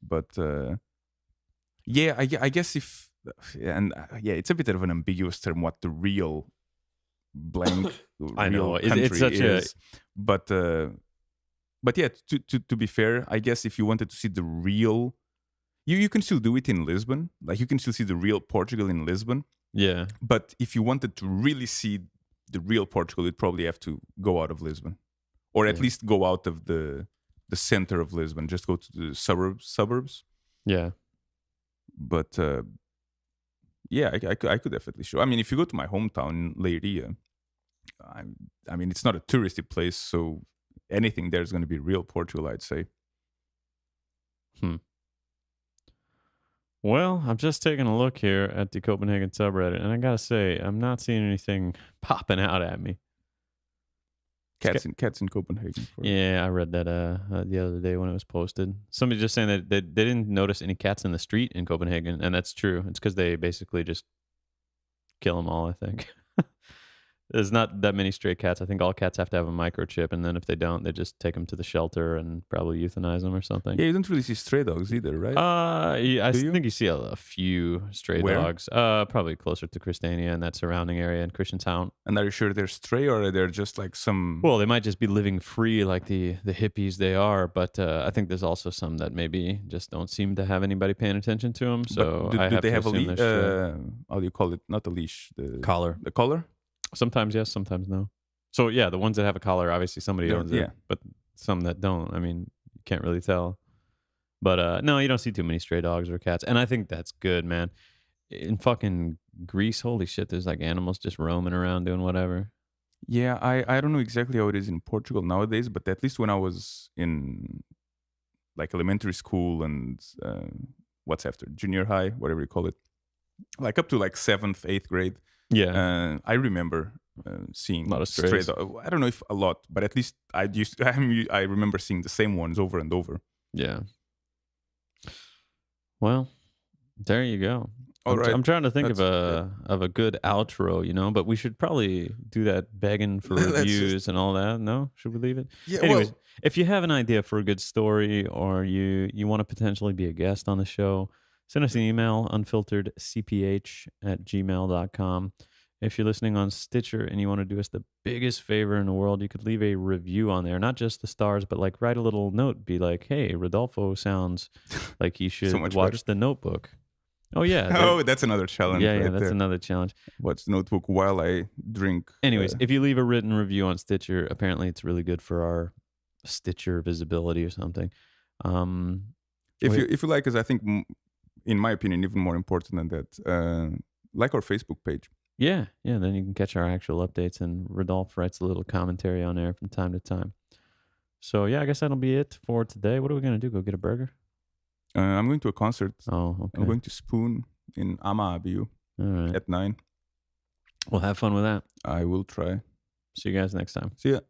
But yeah, I guess if and yeah, it's a bit of an ambiguous term what the real blank I real know. It's country such a is, but yeah, to be fair, I guess if you wanted to see the real, you can still do it in Lisbon. Like you can still see the real Portugal in Lisbon. yeah, But if you wanted to really see the real Portugal, you'd probably have to go out of Lisbon, or at yeah, least go out of the center of Lisbon. Just go to the suburbs. yeah. But yeah, I could definitely show. I mean, if you go to my hometown, Leiria, I, I mean, it's not a touristy place, so anything there is going to be real Portugal, I'd say. Hmm. Well, I'm just taking a look here at the Copenhagen subreddit, and I gotta say, I'm not seeing anything popping out at me. Cats in Copenhagen. Yeah, I read that the other day when it was posted. Somebody just saying that they didn't notice any cats in the street in Copenhagen, and that's true. It's because they basically just kill them all, I think. There's not that many stray cats. I think all cats have to have a microchip, and then if they don't, they just take them to the shelter and probably euthanize them or something. Yeah, you don't really see stray dogs either, right? Yeah, I Do you? think you see a few stray Where? dogs. Probably closer to Christiania and that surrounding area in Christianstown. And are you sure they're stray, or are they just like some? Well, they might just be living free like the hippies they are, but I think there's also some that maybe just don't seem to have anybody paying attention to them. But So do, I do have they to have a assume they're stray. how do you call it? Not a leash. Collar. The collar. Sometimes yes, sometimes no. So yeah, the ones that have a collar, obviously somebody owns it, Yeah. but some that don't, I mean, you can't really tell. But no, you don't see too many stray dogs or cats, and I think that's good, man. In fucking Greece, holy shit, there's like animals just roaming around doing whatever. Yeah, I don't know exactly how it is in Portugal nowadays, but at least when I was in like elementary school and what's after junior high, whatever you call it, like up to like 7th, 8th grade, Yeah, I remember a seeing lot of stray strays. I don't know if a lot, but at least I remember seeing the same ones over and over. Yeah. Well, there you go. All right, I'm trying to think that's of a good outro, but we should probably do that begging for let's reviews just and all that. No, should we leave it? yeah. Anyways, Well, if you have an idea for a good story or you want to potentially be a guest on the show, send us an email unfilteredcph@gmail.com. If you're listening on Stitcher and you want to do us the biggest favor in the world, you could leave a review on there, not just the stars, but like write a little note, be like, "Hey, Rodolfo sounds like he so should much watch better. The Notebook." Oh yeah, Oh, that's another challenge yeah, right that's there. another challenge. Watch the Notebook while I drink. Anyways, if you leave a written review on Stitcher, apparently it's really good for our Stitcher visibility or something. If wait- you like us, I think, in my opinion, even more important than that, like our Facebook page. yeah, then you can catch our actual updates, and Rodolphe writes a little commentary on there from time to time. So yeah, I guess that'll be it for today. What are we gonna do? Go get a burger? I'm going to a concert. Oh, I'm okay. going to Spoon in Ama-Abiu All right. at 9. Well, have fun with that. I will try. See you guys next time. See ya.